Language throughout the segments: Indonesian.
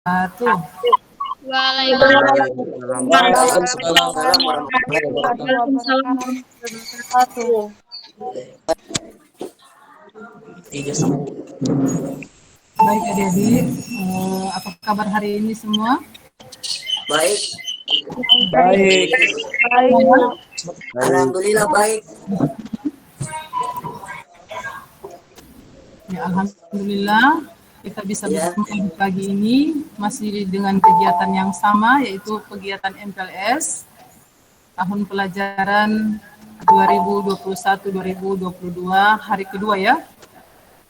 Waalaikumsalam warahmatullahi wabarakatuh. Baik adik-adik, apa kabar hari ini semua? Baik. Baik. Alhamdulillah baik. Ya, alhamdulillah kita bisa berjumpa di pagi ini masih dengan kegiatan yang sama, yaitu kegiatan MPLS tahun pelajaran 2021-2022 hari kedua ya.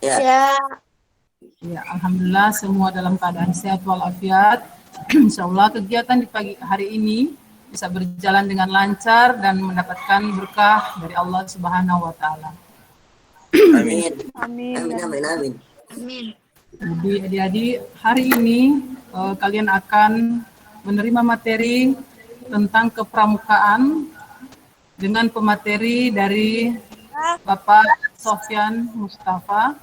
Ya. Ya, alhamdulillah semua dalam keadaan sehat walafiat. Insyaallah kegiatan di pagi hari ini bisa berjalan dengan lancar dan mendapatkan berkah dari Allah Subhanahu wa taala. Amin. Jadi adik-adik, hari ini kalian akan menerima materi tentang kepramukaan dengan pemateri dari Bapak Sofyan Mustafa.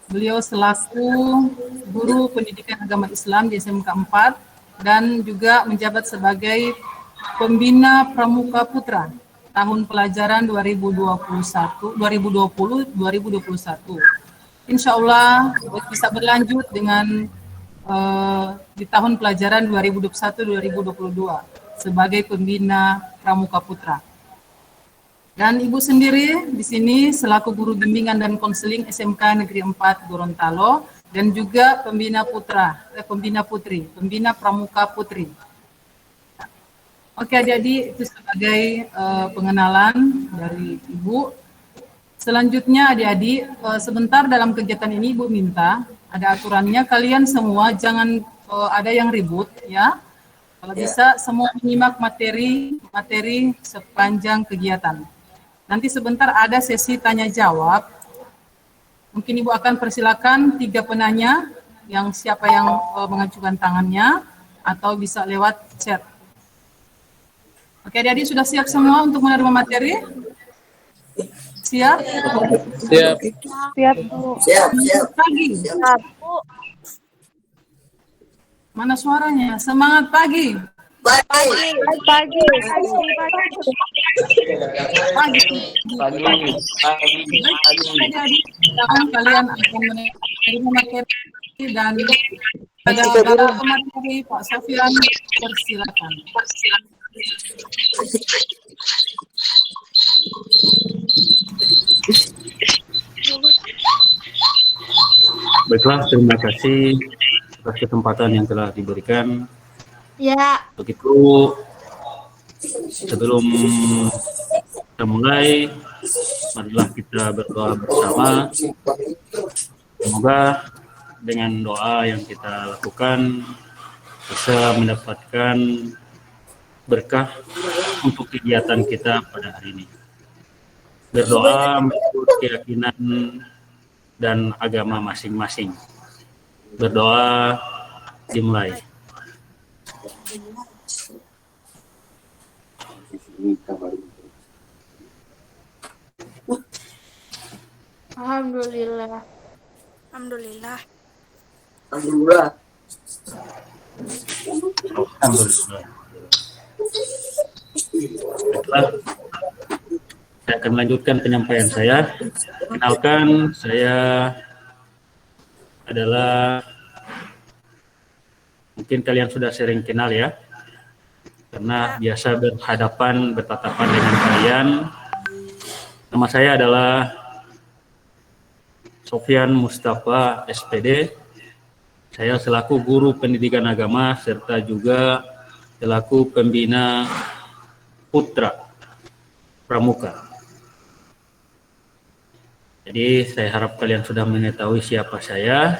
Beliau selaku guru pendidikan agama Islam di SMK 4 dan juga menjabat sebagai pembina Pramuka Putra tahun pelajaran 2020-2021. Insya Allah bisa berlanjut dengan di tahun pelajaran 2021-2022 sebagai pembina Pramuka Putra. Dan Ibu sendiri di sini selaku guru bimbingan dan konseling SMK Negeri 4 Gorontalo dan juga pembina Pramuka Putri. Oke adik-adik, itu sebagai pengenalan dari Ibu. Selanjutnya adik-adik, sebentar dalam kegiatan ini Ibu minta, ada aturannya, kalian semua jangan ada yang ribut ya. Kalau bisa semua menyimak materi sepanjang kegiatan. Nanti sebentar ada sesi tanya jawab. Mungkin Ibu akan persilakan 3 penanya, yang siapa yang mengajukan tangannya, atau bisa lewat chat. Oke, adik-adik sudah siap semua untuk menerima materi? Siap? Siap. Siap. Pagi. Mana suaranya? Semangat pagi. Pagi. Kalian akan menerima materi dan ada materi Pak Sofyan, persilakan. Baiklah, terima kasih atas kesempatan yang telah diberikan. Ya. Begitu, sebelum kita mulai, marilah kita berdoa bersama. Semoga dengan doa yang kita lakukan bisa mendapatkan berkah untuk kegiatan kita pada hari ini. Berdoa menurut keyakinan dan agama masing-masing. Berdoa dimulai. Alhamdulillah. Alhamdulillah. Baiklah, saya akan melanjutkan penyampaian saya. Kenalkan, saya adalah, mungkin kalian sudah sering kenal ya, karena biasa bertatapan dengan kalian. Nama saya adalah Sofyan Mustafa SPD. Saya selaku guru pendidikan agama serta juga selaku pembina Putra Pramuka. Jadi saya harap kalian sudah mengetahui siapa saya,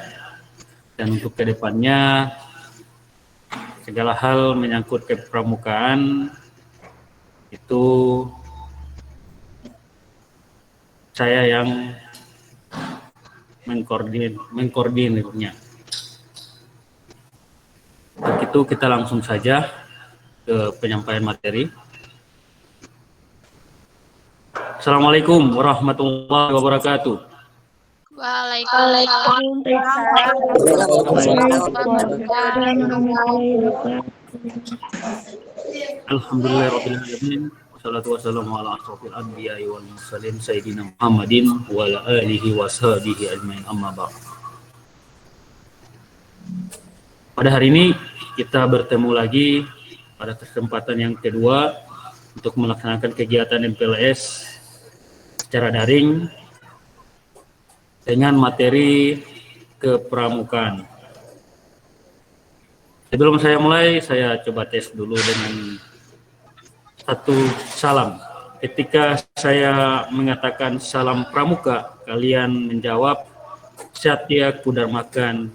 dan untuk kedepannya segala hal menyangkut kepramukaan itu saya yang mengkoordinirnya. Begitu, kita langsung saja ke penyampaian materi. Assalamualaikum warahmatullahi wabarakatuh. Waalaikumsalam. Alhamdulillahirrahmanirrahim. Wassalatu wassalamu ala asrofil anbiya'i wal mursalin Sayyidina Muhammadin wa ala alihi wa sahbihi ajmain amma ba'd. Pada hari ini kita bertemu lagi pada kesempatan yang kedua untuk melaksanakan kegiatan MPLS secara daring dengan materi kepramukaan. Sebelum saya mulai, saya coba tes dulu dengan satu salam. Ketika saya mengatakan salam pramuka, kalian menjawab Satya Kudarmakan,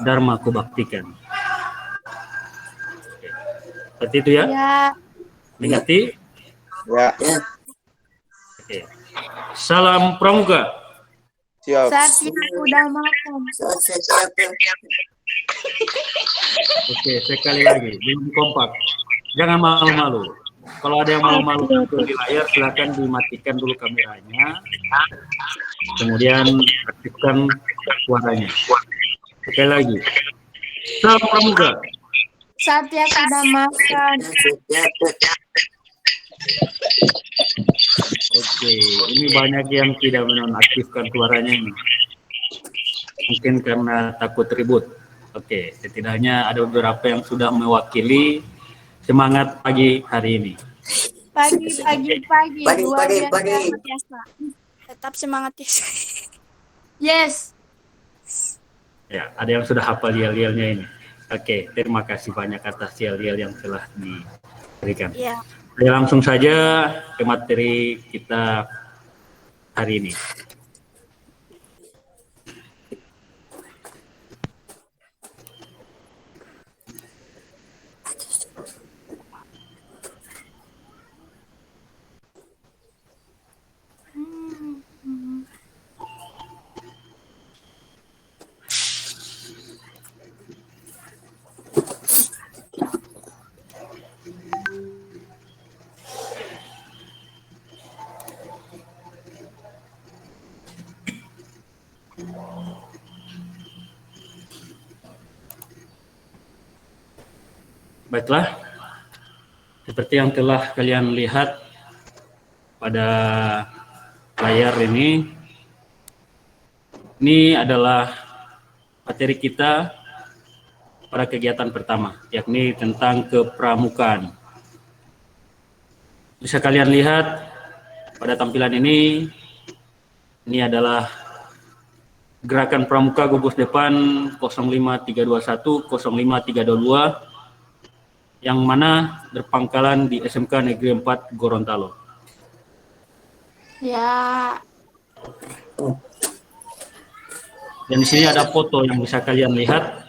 Dharma Kubaktikan. Oke. Seperti itu ya? Ya. Mengerti? Ya, Oke. Salam pramuka. siap. Satya udah makan. Oke, sekali lagi, belum kompak. Jangan malu-malu. Kalau ada yang malu-malu di layar, silakan dimatikan dulu kameranya. Kemudian aktifkan suaranya. Sekali lagi. Salam pramuka. Satya udah makan. Oke, ini banyak yang tidak menonaktifkan suaranya ini. Mungkin karena takut ribut. Oke, setidaknya ada beberapa yang sudah mewakili semangat pagi hari ini. Pagi. Luar biasa. Tetap semangat ya. Yes. Ya, ada yang sudah hafal yel-yelnya ini. Oke, terima kasih banyak atas yel-yel yang telah diberikan. Iya. Saya langsung saja ke materi kita hari ini. Baiklah, seperti yang telah kalian lihat pada layar ini adalah materi kita pada kegiatan pertama, yakni tentang kepramukaan. Bisa kalian lihat pada tampilan ini adalah gerakan pramuka gugus depan 05321, 05322, yang mana berpangkalan di SMK Negeri 4 Gorontalo. Ya. Dan di sini ada foto yang bisa kalian lihat.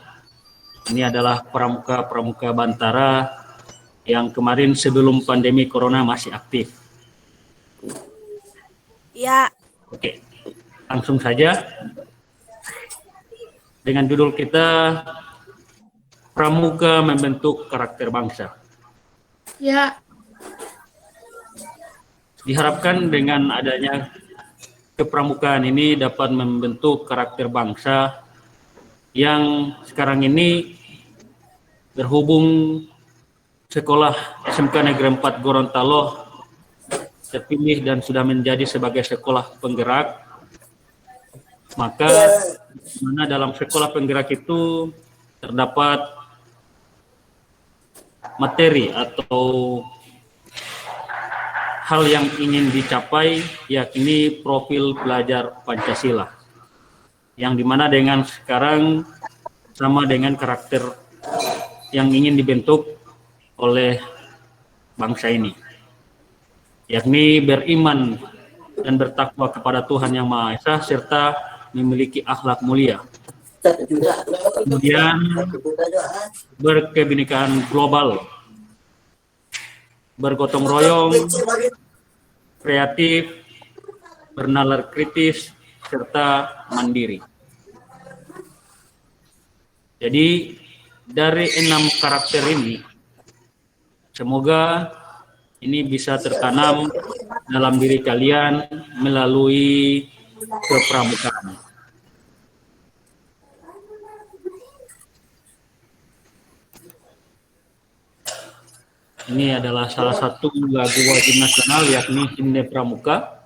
Ini adalah pramuka-pramuka Bantara yang kemarin sebelum pandemi corona masih aktif. Ya. Oke, langsung saja dengan judul kita, Pramuka Membentuk Karakter Bangsa. Ya. Diharapkan dengan adanya kepramukaan ini dapat membentuk karakter bangsa yang sekarang ini berhubung sekolah SMK Negeri 4 Gorontalo terpilih dan sudah menjadi sebagai sekolah penggerak, maka mana dalam sekolah penggerak itu terdapat materi atau hal yang ingin dicapai, yakni profil pelajar Pancasila, yang dimana dengan sekarang sama dengan karakter yang ingin dibentuk oleh bangsa ini, yakni beriman dan bertakwa kepada Tuhan Yang Maha Esa serta memiliki akhlak mulia. Kemudian berkebinekaan global, bergotong royong, kreatif, bernalar kritis, serta mandiri. Jadi dari 6 karakter ini, semoga ini bisa tertanam dalam diri kalian melalui kepramukaan. Ini adalah salah satu lagu wajib nasional, yakni Himne Pramuka.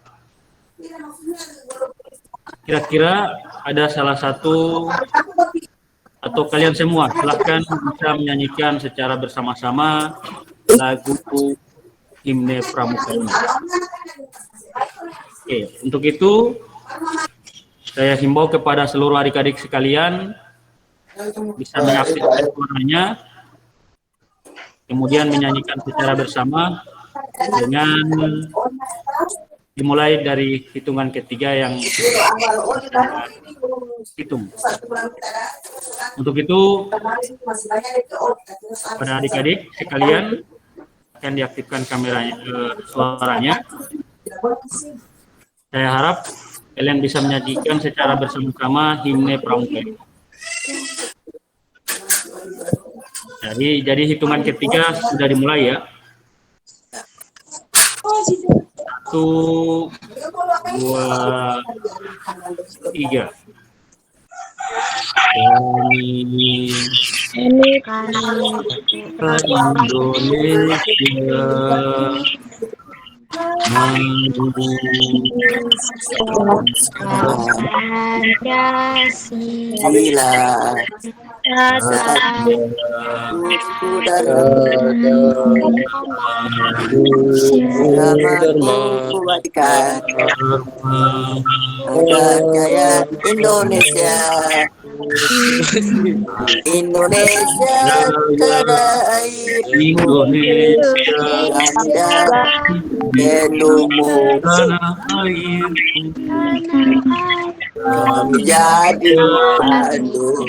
Kira-kira ada salah satu atau kalian semua silahkan bisa menyanyikan secara bersama-sama lagu Himne Pramuka ini. Oke, untuk itu saya himbau kepada seluruh adik-adik sekalian bisa mengaktifkan suaranya, kemudian menyanyikan secara bersama dengan dimulai dari hitungan ketiga yang hitung. Untuk itu, pada adik-adik sekalian akan diaktifkan kameranya, suaranya. Saya harap kalian bisa menyajikan secara bersama-sama Himne Pramuka. Jadi hitungan ketiga sudah dimulai ya. 1, 2, 3. Jaya Indonesia, Indonesia tanah air, Indonesia penuhmu kami jadi pandu.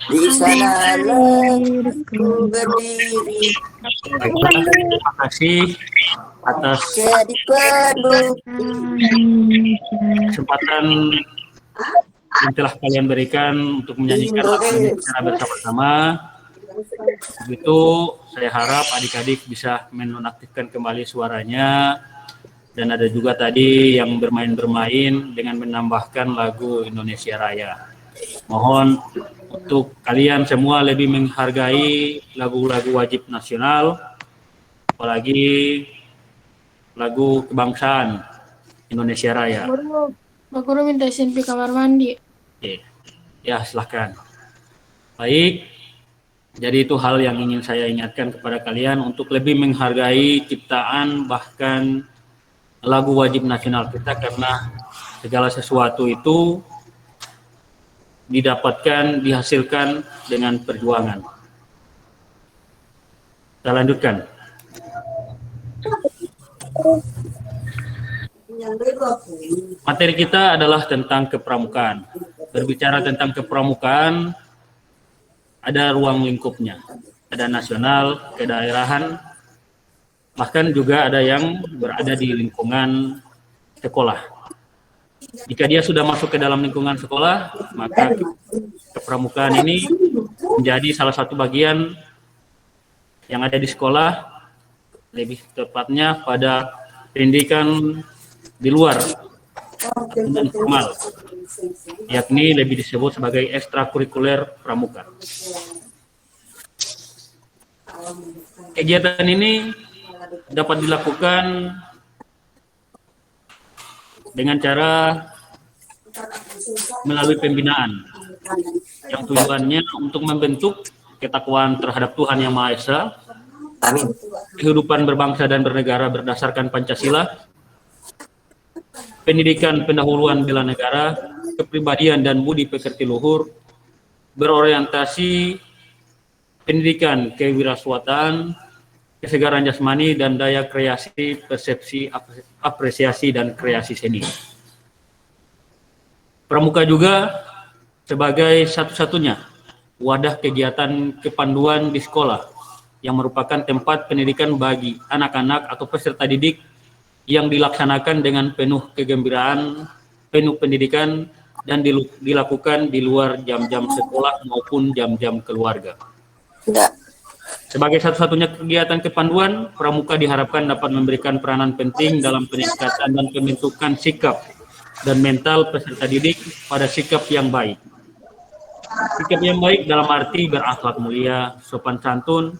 Di sanalah ku berdiri. Terima kasih atas Jadi penuh kesempatan yang telah kalian berikan untuk menyanyikan lagu ini secara bersama-sama. Begitu, saya harap adik-adik bisa menonaktifkan kembali suaranya. Dan ada juga tadi yang bermain-bermain dengan menambahkan lagu Indonesia Raya. Mohon untuk kalian semua lebih menghargai lagu-lagu wajib nasional, apalagi lagu kebangsaan Indonesia Raya. Pak Guru minta izin di kamar mandi. Oke. Ya, silahkan. Baik, jadi itu hal yang ingin saya ingatkan kepada kalian untuk lebih menghargai ciptaan bahkan lagu wajib nasional kita, karena segala sesuatu itu didapatkan, dihasilkan dengan perjuangan. Kita lanjutkan. Materi kita adalah tentang kepramukaan. Berbicara tentang kepramukaan, ada ruang lingkupnya. Ada nasional, kedaerahan, bahkan juga ada yang berada di lingkungan sekolah. Jika dia sudah masuk ke dalam lingkungan sekolah, maka kepramukaan ini menjadi salah satu bagian yang ada di sekolah, lebih tepatnya pada pendidikan di luar dan formal, yakni lebih disebut sebagai ekstrakurikuler pramuka. Kegiatan ini dapat dilakukan dengan cara melalui pembinaan yang tujuannya untuk membentuk ketakwaan terhadap Tuhan Yang Maha Esa, kehidupan berbangsa dan bernegara berdasarkan Pancasila, pendidikan pendahuluan bela negara, kepribadian dan budi pekerti luhur, berorientasi pendidikan kewirausahaan, kesegaran jasmani dan daya kreasi, persepsi, apresiasi dan kreasi seni. Pramuka juga sebagai satu-satunya wadah kegiatan kepanduan di sekolah yang merupakan tempat pendidikan bagi anak-anak atau peserta didik yang dilaksanakan dengan penuh kegembiraan, penuh pendidikan, dan dilakukan di luar jam-jam sekolah maupun jam-jam keluarga. Sebagai satu-satunya kegiatan kepanduan, pramuka diharapkan dapat memberikan peranan penting dalam peningkatan dan pembentukan sikap dan mental peserta didik pada sikap yang baik. Sikap yang baik dalam arti berakhlak mulia, sopan santun,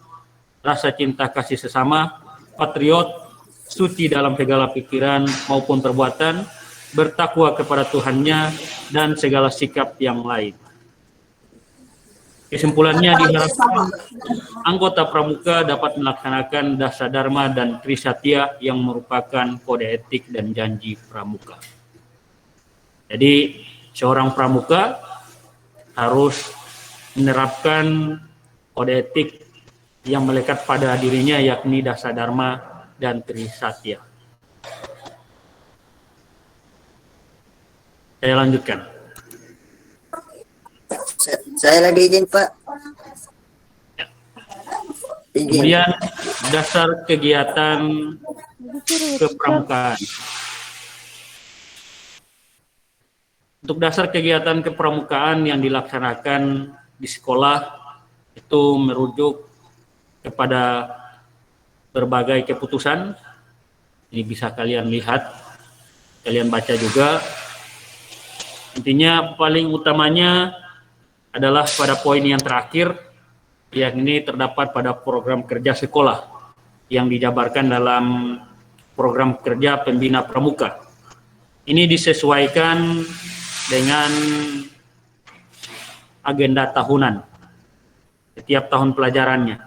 rasa cinta kasih sesama, patriot, suci dalam segala pikiran maupun perbuatan, bertakwa kepada Tuhannya, dan segala sikap yang lain. Kesimpulannya diharapkan anggota pramuka dapat melaksanakan dasa dharma dan trisatya yang merupakan kode etik dan janji pramuka. Jadi seorang pramuka harus menerapkan kode etik yang melekat pada dirinya, yakni dasa dharma dan trisatya. Saya lanjutkan. Saya lagi izin, Pak. Izin. Kemudian dasar kegiatan kepramukaan. Untuk dasar kegiatan kepramukaan yang dilaksanakan di sekolah itu merujuk kepada berbagai keputusan. Ini bisa kalian lihat, kalian baca juga. Intinya paling utamanya adalah pada poin yang terakhir, yakni terdapat pada program kerja sekolah yang dijabarkan dalam program kerja pembina pramuka. Ini disesuaikan dengan agenda tahunan setiap tahun pelajarannya.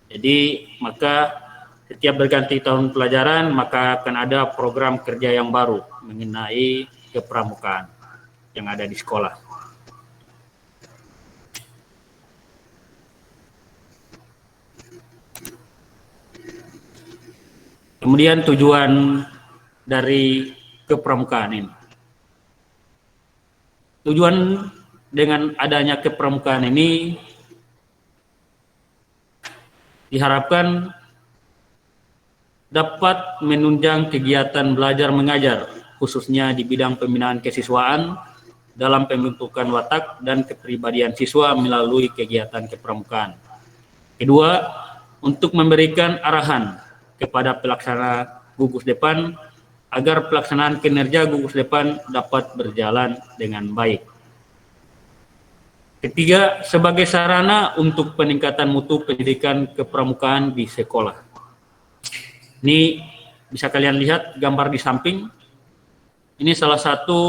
Jadi maka setiap berganti tahun pelajaran maka akan ada program kerja yang baru mengenai kepramukaan yang ada di sekolah. Kemudian tujuan dari kepramukaan ini. Tujuan dengan adanya kepramukaan ini diharapkan dapat menunjang kegiatan belajar mengajar, khususnya di bidang pembinaan kesiswaan dalam pembentukan watak dan kepribadian siswa melalui kegiatan kepramukaan. Kedua, untuk memberikan arahan kepada pelaksana gugus depan agar pelaksanaan kinerja gugus depan dapat berjalan dengan baik. Ketiga, sebagai sarana untuk peningkatan mutu pendidikan kepramukaan di sekolah. Ini bisa kalian lihat gambar di samping. Ini salah satu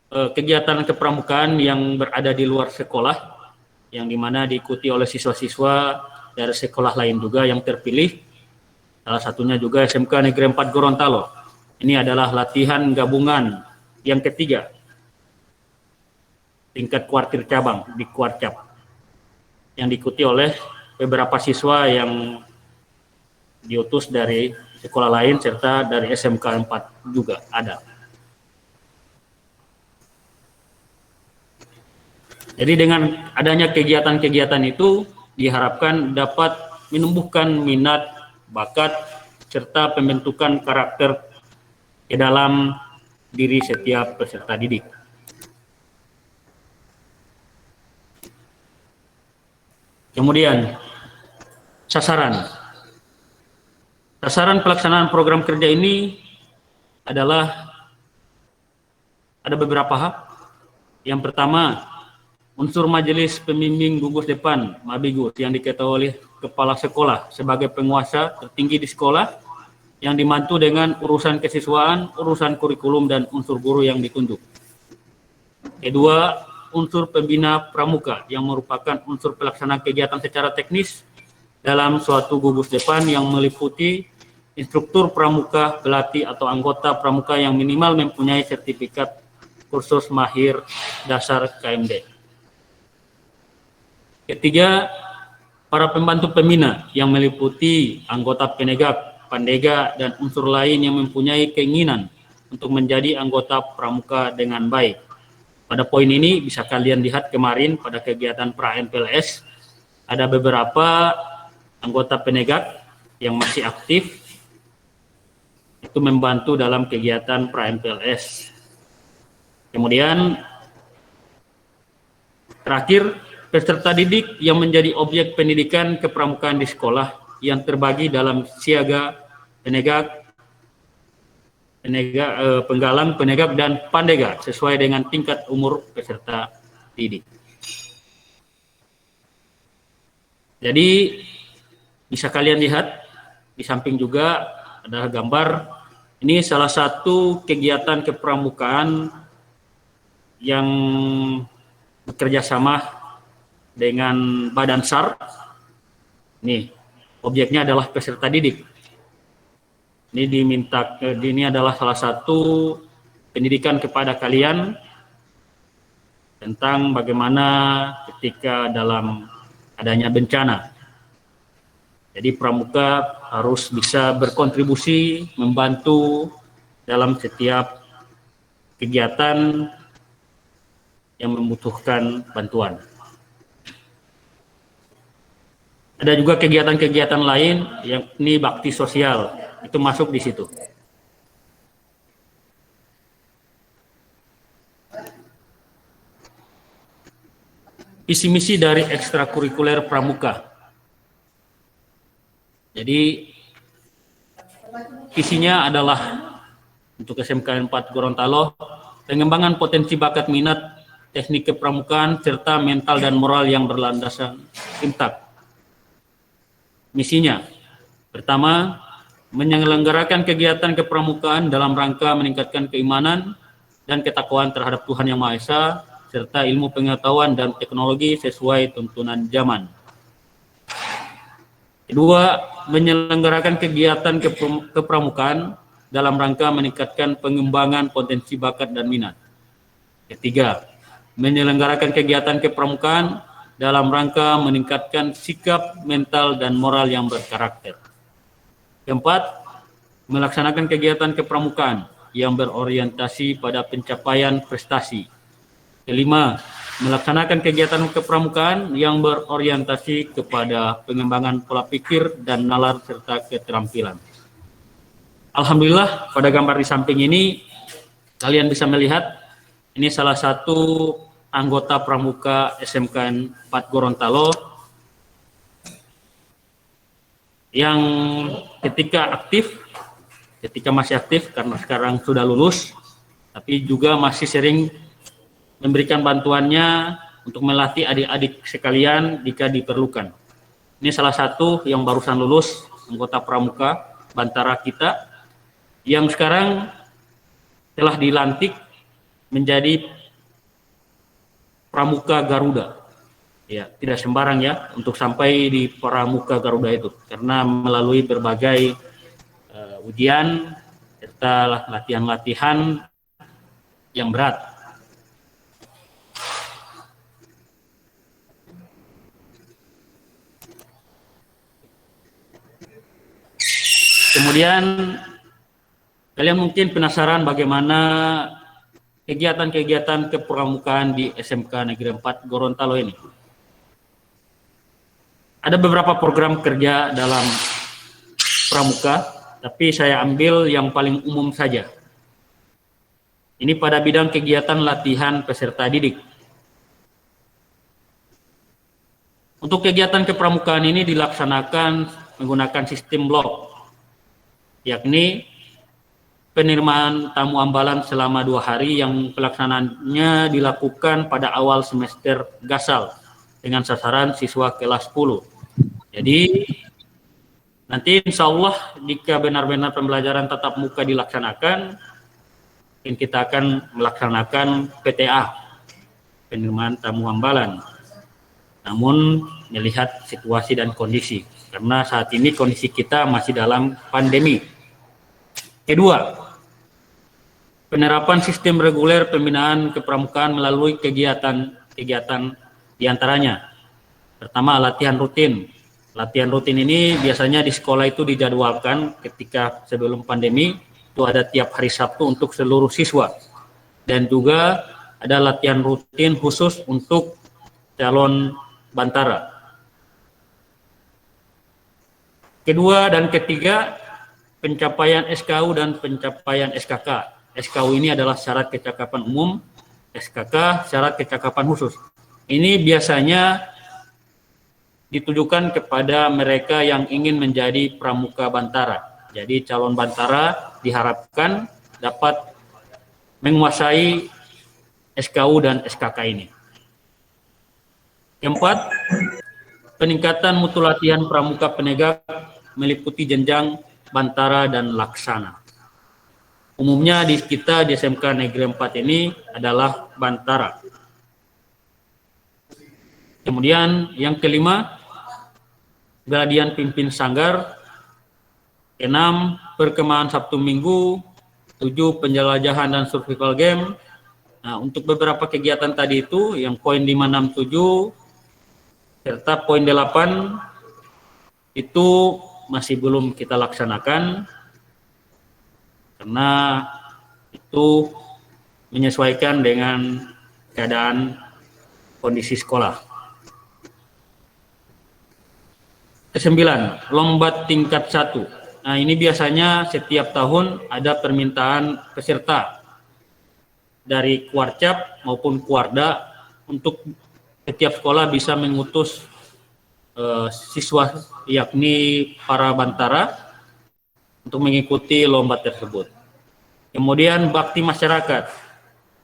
kegiatan kepramukaan yang berada di luar sekolah, yang dimana diikuti oleh siswa-siswa dari sekolah lain juga yang terpilih. Salah satunya juga SMK Negeri 4 Gorontalo. Ini adalah latihan gabungan yang ketiga tingkat kuartir cabang di Kuarcap yang diikuti oleh beberapa siswa yang diutus dari sekolah lain serta dari SMK 4 juga ada. Jadi dengan adanya kegiatan-kegiatan itu diharapkan dapat menumbuhkan minat, bakat, serta pembentukan karakter ke dalam diri setiap peserta didik. Kemudian, sasaran. Sasaran pelaksanaan program kerja ini adalah ada beberapa hal. Yang pertama, unsur majelis pembimbing gugus depan Mabigus yang diketuai oleh kepala sekolah sebagai penguasa tertinggi di sekolah yang dibantu dengan urusan kesiswaan, urusan kurikulum, dan unsur guru yang ditunjuk. Kedua, unsur pembina pramuka yang merupakan unsur pelaksana kegiatan secara teknis dalam suatu gugus depan yang meliputi instruktur pramuka, pelatih atau anggota pramuka yang minimal mempunyai sertifikat kursus mahir dasar KMD. Ketiga, para pembantu pembina yang meliputi anggota penegak, pandega, dan unsur lain yang mempunyai keinginan untuk menjadi anggota pramuka dengan baik. Pada poin ini bisa kalian lihat kemarin pada kegiatan pra-MPLS ada beberapa anggota penegak yang masih aktif itu membantu dalam kegiatan pra-MPLS. Kemudian terakhir peserta didik yang menjadi objek pendidikan kepramukaan di sekolah yang terbagi dalam siaga, penggalang, penegak, dan pandega sesuai dengan tingkat umur peserta didik. Jadi bisa kalian lihat di samping juga ada gambar. Ini salah satu kegiatan kepramukaan yang bekerja sama dengan Badan SAR. Nih, objeknya adalah peserta didik. Ini adalah salah satu pendidikan kepada kalian tentang bagaimana ketika dalam adanya bencana. Jadi pramuka harus bisa berkontribusi, membantu dalam setiap kegiatan yang membutuhkan bantuan. Ada juga kegiatan-kegiatan lain yang ini bakti sosial, itu masuk di situ. Visi misi dari ekstrakurikuler pramuka. Jadi visinya adalah untuk SMK 4 Gorontalo, pengembangan potensi bakat minat, teknik kepramukaan, serta mental dan moral yang berlandasan imtak. Misinya, pertama, menyelenggarakan kegiatan kepramukaan dalam rangka meningkatkan keimanan dan ketakwaan terhadap Tuhan Yang Maha Esa, serta ilmu pengetahuan dan teknologi sesuai tuntunan zaman. Kedua, menyelenggarakan kegiatan kepramukaan dalam rangka meningkatkan pengembangan potensi bakat dan minat. Ketiga, menyelenggarakan kegiatan kepramukaan dalam rangka meningkatkan sikap, mental, dan moral yang berkarakter. Keempat, melaksanakan kegiatan kepramukaan yang berorientasi pada pencapaian prestasi. Kelima, melaksanakan kegiatan kepramukaan yang berorientasi kepada pengembangan pola pikir dan nalar serta keterampilan. Alhamdulillah, pada gambar di samping ini kalian bisa melihat ini salah satu anggota pramuka SMK 4 Gorontalo yang ketika masih aktif karena sekarang sudah lulus, tapi juga masih sering memberikan bantuannya untuk melatih adik-adik sekalian jika diperlukan. Ini salah satu yang barusan lulus, anggota pramuka Bantara kita, yang sekarang telah dilantik menjadi pramuka Garuda. Ya, tidak sembarang ya untuk sampai di pramuka Garuda itu, karena melalui berbagai ujian serta latihan-latihan yang berat. Kemudian kalian mungkin penasaran bagaimana kegiatan-kegiatan kepramukaan di SMK Negeri 4 Gorontalo ini. Ada beberapa program kerja dalam pramuka, tapi saya ambil yang paling umum saja. Ini pada bidang kegiatan latihan peserta didik. Untuk kegiatan kepramukaan ini dilaksanakan menggunakan sistem blok, yakni penerimaan tamu ambalan selama 2 hari yang pelaksanaannya dilakukan pada awal semester Gasal dengan sasaran siswa kelas 10. Jadi nanti insya Allah jika benar-benar pembelajaran tatap muka dilaksanakan, kita akan melaksanakan PTA, penerimaan tamu ambalan. Namun melihat situasi dan kondisi, karena saat ini kondisi kita masih dalam pandemi. Kedua, penerapan sistem reguler pembinaan kepramukaan melalui kegiatan diantaranya. Pertama, latihan rutin. Latihan rutin ini biasanya di sekolah itu dijadwalkan ketika sebelum pandemi, itu ada tiap hari Sabtu untuk seluruh siswa. Dan juga ada latihan rutin khusus untuk calon Bantara. Kedua dan ketiga, pencapaian SKU dan pencapaian SKK. SKU ini adalah syarat kecakapan umum, SKK syarat kecakapan khusus. Ini biasanya ditujukan kepada mereka yang ingin menjadi pramuka bantara. Jadi calon bantara diharapkan dapat menguasai SKU dan SKK ini. Keempat, peningkatan mutu latihan pramuka penegak meliputi jenjang bantara dan laksana. Umumnya di kita di SMK Negeri 4 ini adalah bantara. Kemudian yang kelima, gladian pimpin sanggar. 6, perkemahan Sabtu Minggu. 7, penjelajahan dan survival game. Nah, untuk beberapa kegiatan tadi itu, yang poin 5, 6, 7, serta poin 8 itu masih belum kita laksanakan karena itu menyesuaikan dengan keadaan kondisi sekolah. Kesembilan, lomba tingkat 1. Nah, ini biasanya setiap tahun ada permintaan peserta dari Kuarcap maupun Kuarda untuk setiap sekolah bisa mengutus siswa yakni para bantara untuk mengikuti lomba tersebut. Kemudian bakti masyarakat.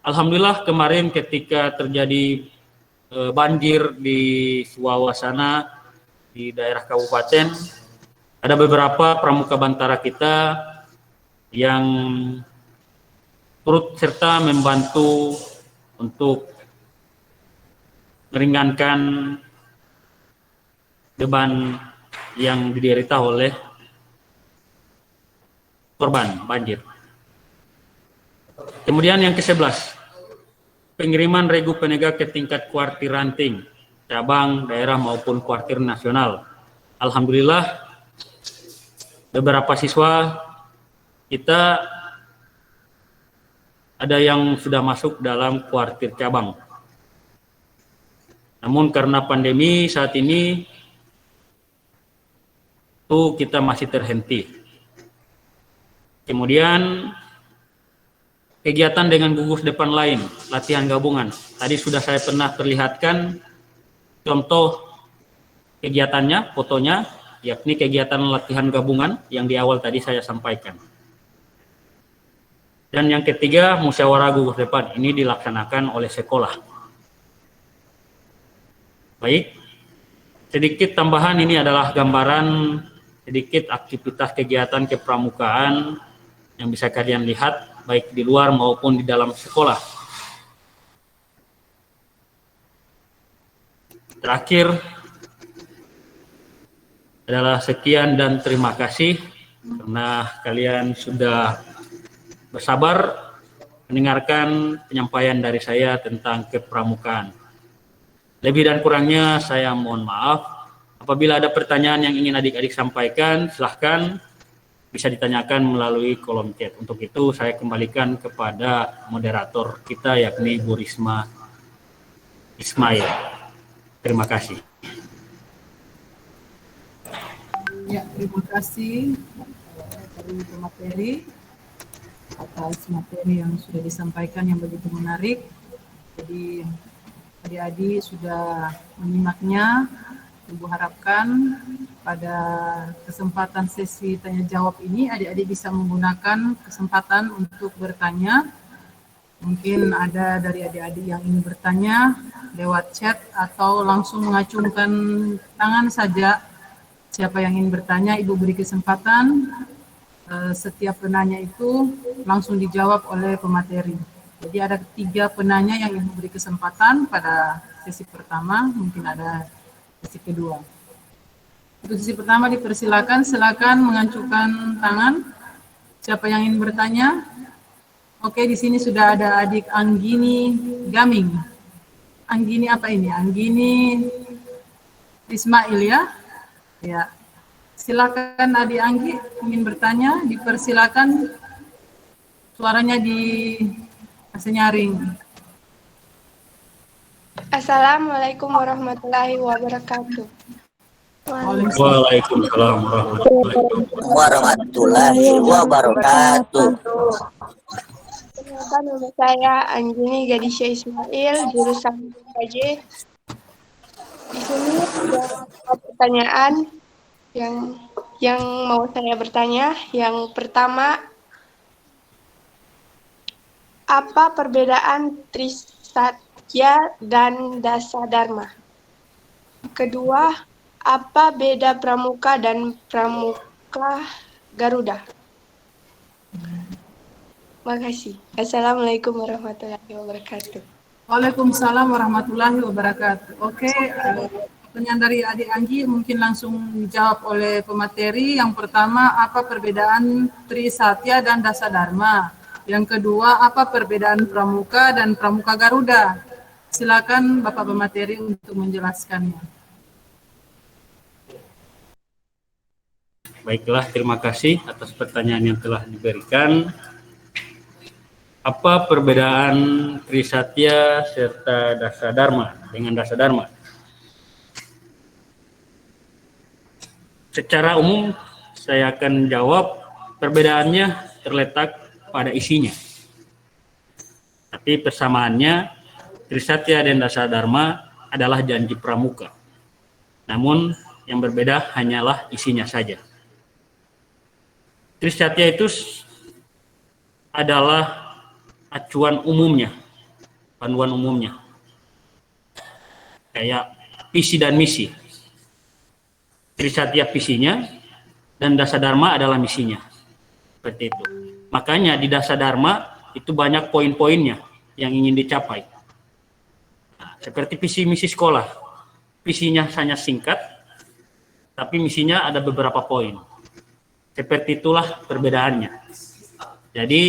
Alhamdulillah kemarin ketika terjadi banjir di Suwawasana di daerah kabupaten, ada beberapa pramuka bantara kita yang turut serta membantu untuk meringankan beban yang diderita oleh korban banjir. Kemudian yang ke-11, pengiriman regu penegak ke tingkat kuartir ranting, cabang, daerah maupun kuartir nasional. Alhamdulillah beberapa siswa kita ada yang sudah masuk dalam kuartir cabang. Namun karena pandemi saat ini itu kita masih terhenti. Kemudian kegiatan dengan gugus depan lain, latihan gabungan. Tadi sudah saya pernah perlihatkan contoh kegiatannya, fotonya, yakni kegiatan latihan gabungan yang di awal tadi saya sampaikan. Dan yang ketiga, musyawarah gugus depan. Ini dilaksanakan oleh sekolah. Baik, sedikit tambahan, ini adalah gambaran sedikit aktivitas kegiatan kepramukaan yang bisa kalian lihat baik di luar maupun di dalam sekolah. Terakhir adalah sekian dan terima kasih karena kalian sudah bersabar mendengarkan penyampaian dari saya tentang kepramukaan. Lebih dan kurangnya saya mohon maaf. Apabila ada pertanyaan yang ingin adik-adik sampaikan, silahkan bisa ditanyakan melalui kolom chat. Untuk itu saya kembalikan kepada moderator kita yakni Bu Risma Ismail. Terima kasih. Ya, terima kasih dari pemateri atas materi yang sudah disampaikan yang begitu menarik. Jadi adik-adik sudah menyimaknya. Ibu harapkan pada kesempatan sesi tanya jawab ini adik-adik bisa menggunakan kesempatan untuk bertanya. Mungkin ada dari adik-adik yang ingin bertanya lewat chat atau langsung mengacungkan tangan saja. Siapa yang ingin bertanya, Ibu beri kesempatan. Setiap penanya itu langsung dijawab oleh pemateri. Jadi ada 3 penanya yang Ibu beri kesempatan pada sesi pertama, mungkin ada sesi kedua. Untuk sesi pertama dipersilakan, silakan mengacungkan tangan. Siapa yang ingin bertanya? Oke, di sini sudah ada adik Anggini Gaming. Anggini apa ini? Anggini Ismail ya? Ya. Silakan adik Anggi ingin bertanya, dipersilakan. Suaranya di nyaring. Assalamualaikum warahmatullahi wabarakatuh. Waalaikumsalam Warahmatullahi wabarakatuh. Perkenalkan nama saya Anggini Gadisya Ismail, jurusan PKJ sini ada pertanyaan yang mau saya bertanya. Yang pertama, apa perbedaan Trisatya dan Dasadharma? Kedua, apa beda Pramuka dan Pramuka Garuda? Makasih. Assalamualaikum warahmatullahi wabarakatuh. Waalaikumsalam warahmatullahi wabarakatuh. Oke, pertanyaan dari adik Anggi mungkin langsung dijawab oleh pemateri. Yang pertama, apa perbedaan Trisatya dan Dasadharma? Yang kedua, apa perbedaan Pramuka dan Pramuka Garuda? Silakan Bapak pemateri untuk menjelaskannya. Baiklah, terima kasih atas pertanyaan yang telah diberikan. Apa perbedaan Trisatya serta Dasadharma dengan Dasadharma? Secara umum saya akan jawab perbedaannya terletak pada isinya. Tapi persamaannya Trisatya dan Dasadharma adalah janji pramuka. Namun yang berbeda hanyalah isinya saja. Trisatya itu adalah acuan umumnya, panduan umumnya, kayak visi dan misi. Trisatya visinya dan Dasadharma adalah misinya, seperti itu. Makanya di Dasadharma itu banyak poin-poinnya yang ingin dicapai. Nah, seperti visi misi sekolah, visinya hanya singkat, tapi misinya ada beberapa poin. Seperti itulah perbedaannya. Jadi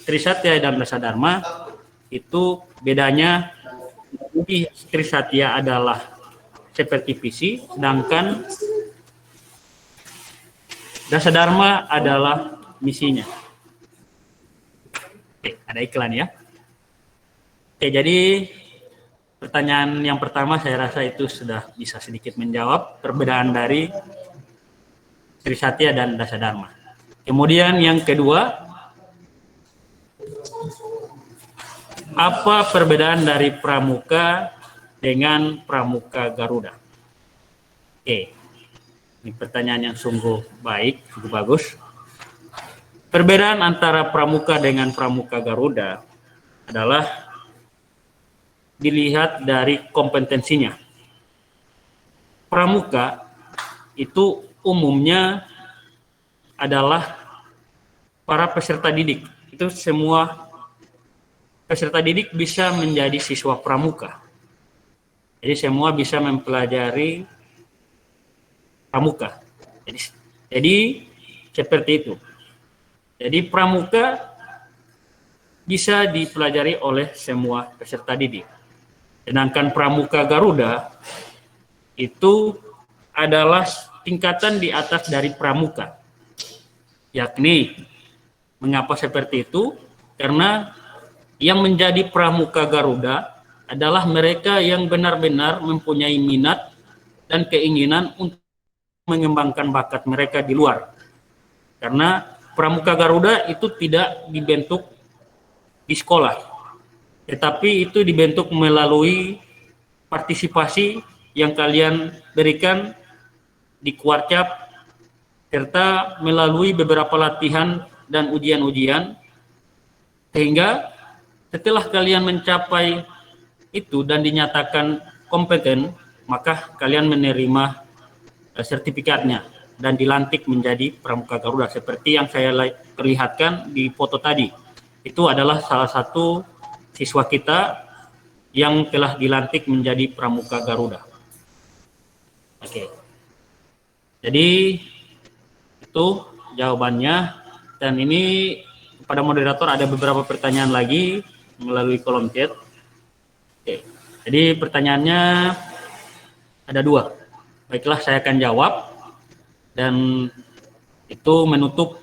Trisatya dan Dasadharma itu bedanya, di Trisatya adalah seperti visi, sedangkan Dasadharma adalah misinya. Oke, ada iklan ya. Oke, jadi pertanyaan yang pertama saya rasa itu sudah bisa sedikit menjawab perbedaan dari Trisatya dan Dasadharma. Kemudian yang kedua, apa perbedaan dari Pramuka dengan Pramuka Garuda? Oke, ini pertanyaan yang sungguh baik, sungguh bagus. Perbedaan antara Pramuka dengan Pramuka Garuda adalah dilihat dari kompetensinya. Pramuka itu umumnya adalah para peserta didik. Itu semua peserta didik bisa menjadi siswa pramuka. Jadi semua bisa mempelajari pramuka. Jadi seperti itu. Jadi pramuka bisa dipelajari oleh semua peserta didik. Sedangkan pramuka Garuda itu adalah tingkatan di atas dari pramuka. Yakni, mengapa seperti itu? Karena yang menjadi pramuka Garuda adalah mereka yang benar-benar mempunyai minat dan keinginan untuk mengembangkan bakat mereka di luar. Karena pramuka Garuda itu tidak dibentuk di sekolah, tetapi itu dibentuk melalui partisipasi yang kalian berikan di Kuarcap, serta melalui beberapa latihan dan ujian-ujian, sehingga setelah kalian mencapai itu dan dinyatakan kompeten, maka kalian menerima sertifikatnya dan dilantik menjadi pramuka Garuda. Seperti yang saya perlihatkan di foto tadi, itu adalah salah satu siswa kita yang telah dilantik menjadi pramuka Garuda. Oke, jadi itu jawabannya. Dan ini kepada moderator ada beberapa pertanyaan lagi melalui kolom chat. Oke, jadi pertanyaannya ada 2. Baiklah, saya akan jawab dan itu menutup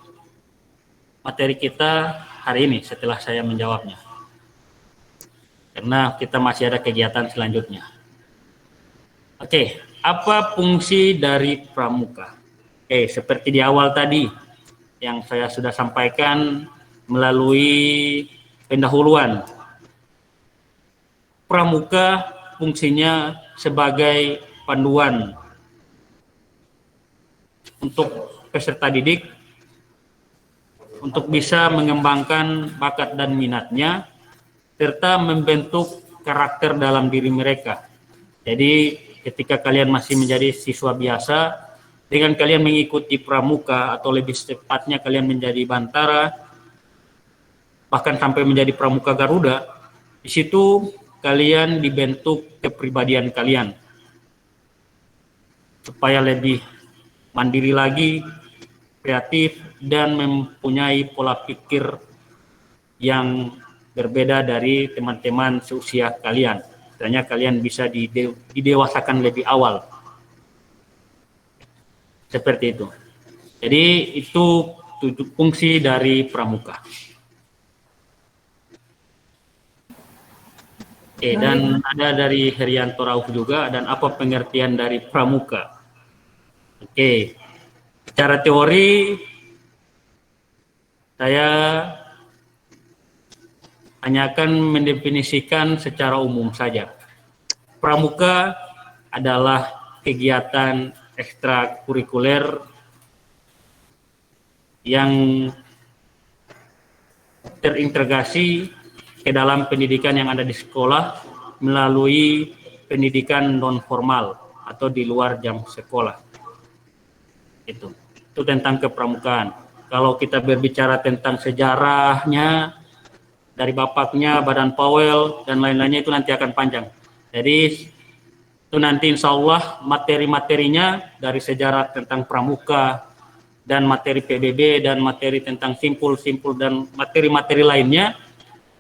materi kita hari ini setelah saya menjawabnya. Karena kita masih ada kegiatan selanjutnya. Oke, apa fungsi dari pramuka? Oke, seperti di awal tadi yang saya sudah sampaikan melalui pendahuluan. Pramuka fungsinya sebagai panduan untuk peserta didik untuk bisa mengembangkan bakat dan minatnya serta membentuk karakter dalam diri mereka. Jadi ketika kalian masih menjadi siswa biasa, dengan kalian mengikuti pramuka atau lebih tepatnya kalian menjadi bantara, bahkan sampai menjadi pramuka Garuda, di situ kalian dibentuk kepribadian kalian supaya lebih mandiri lagi, kreatif, dan mempunyai pola pikir yang berbeda dari teman-teman seusia kalian. Misalnya kalian bisa didewasakan lebih awal. Seperti itu. Jadi itu fungsi dari pramuka. Dan ada dari Herianto Rauf juga, dan apa pengertian dari pramuka? Secara teori saya hanya akan mendefinisikan secara umum saja. Pramuka adalah kegiatan ekstrakurikuler yang terintegrasi ke dalam pendidikan yang ada di sekolah melalui pendidikan non formal atau di luar jam sekolah. Itu tentang kepramukaan. Kalau kita berbicara tentang sejarahnya, dari bapaknya, Badan Powell, dan lain-lainnya itu nanti akan panjang. Jadi itu nanti insya Allah materi-materinya dari sejarah tentang pramuka, dan materi PBB, dan materi tentang simpul-simpul, dan materi-materi lainnya,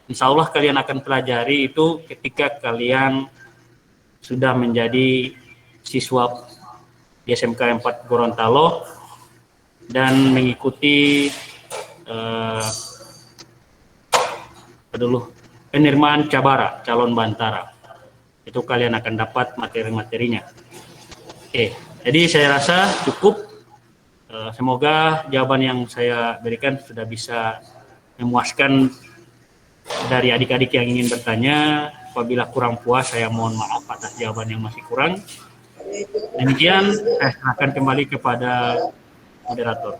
insya Allah kalian akan pelajari itu ketika kalian sudah menjadi siswa di SMK 4 Gorontalo dan mengikuti penerimaan cabara, calon bantara. Itu kalian akan dapat materi-materinya. Jadi saya rasa cukup. Semoga jawaban yang saya berikan sudah bisa memuaskan dari adik-adik yang ingin bertanya. Apabila kurang puas, saya mohon maaf atas jawaban yang masih kurang. Demikian, saya serahkan kembali kepada moderator.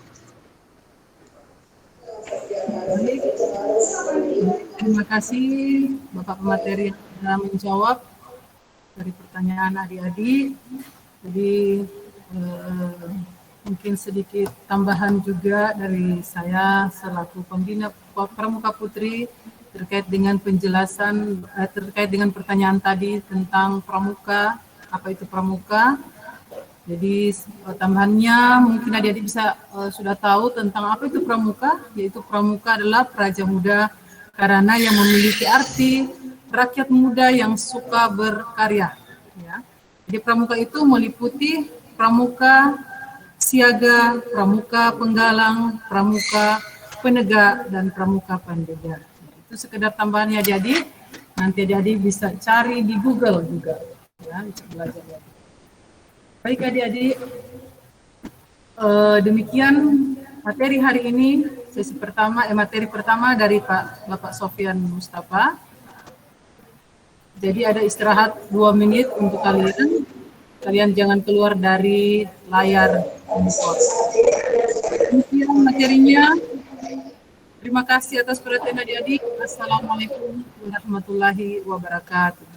Terima kasih Bapak pemateri yang sudah menjawab dari pertanyaan adik-adik. Jadi mungkin sedikit tambahan juga dari saya selaku pembina Pramuka Putri terkait dengan penjelasan terkait dengan pertanyaan tadi tentang pramuka, apa itu pramuka. Jadi tambahannya mungkin adik-adik bisa sudah tahu tentang apa itu pramuka, yaitu pramuka adalah praja muda karena yang memiliki arti rakyat muda yang suka berkarya. Ya. Jadi pramuka itu meliputi pramuka siaga, pramuka penggalang, pramuka penegak, dan pramuka pendekar. Itu sekedar tambahannya, jadi nanti adik-adik bisa cari di Google juga, ya, bisa belajar. Baik adik-adik, demikian materi hari ini, materi pertama dari Bapak Sofyan Mustafa. Jadi ada istirahat 2 menit untuk kalian. Kalian jangan keluar dari layar monitor. Demikian materinya. Terima kasih atas perhatian adik-adik. Assalamualaikum warahmatullahi wabarakatuh.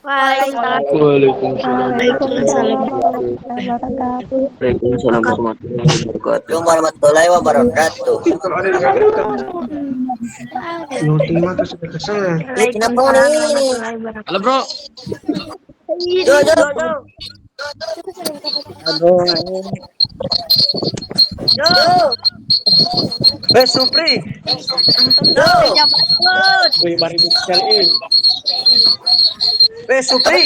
Waalaikumsalam warahmatullahi wabarakatuh. Kenapa ini? Halo bro. Supri. Supri.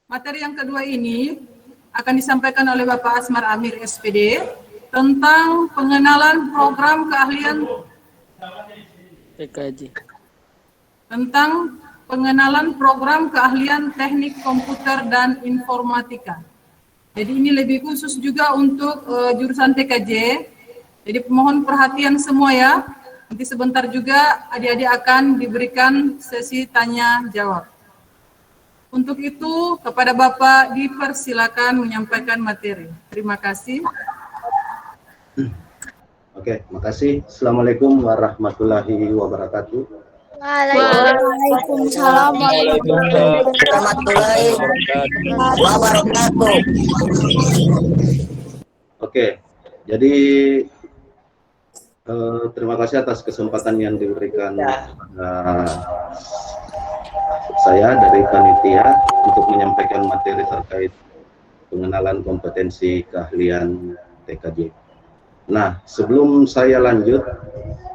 Materi yang kedua ini akan disampaikan oleh Bapak Asmar Amir SPD tentang pengenalan program keahlian TKJ. tentang pengenalan program keahlian teknik komputer dan informatika. Jadi ini lebih khusus juga untuk jurusan TKJ. Jadi mohon perhatian semua ya. Nanti sebentar juga adik-adik akan diberikan sesi tanya jawab. Untuk itu kepada Bapak dipersilakan menyampaikan materi. Terima kasih. Oke, makasih. Assalamualaikum warahmatullahi wabarakatuh. Waalaikumsalam warahmatullahi wabarakatuh. Oke, jadi terima kasih atas kesempatan yang diberikan kepada saya dari panitia untuk menyampaikan materi terkait pengenalan kompetensi keahlian TKJ. Nah, sebelum saya lanjut,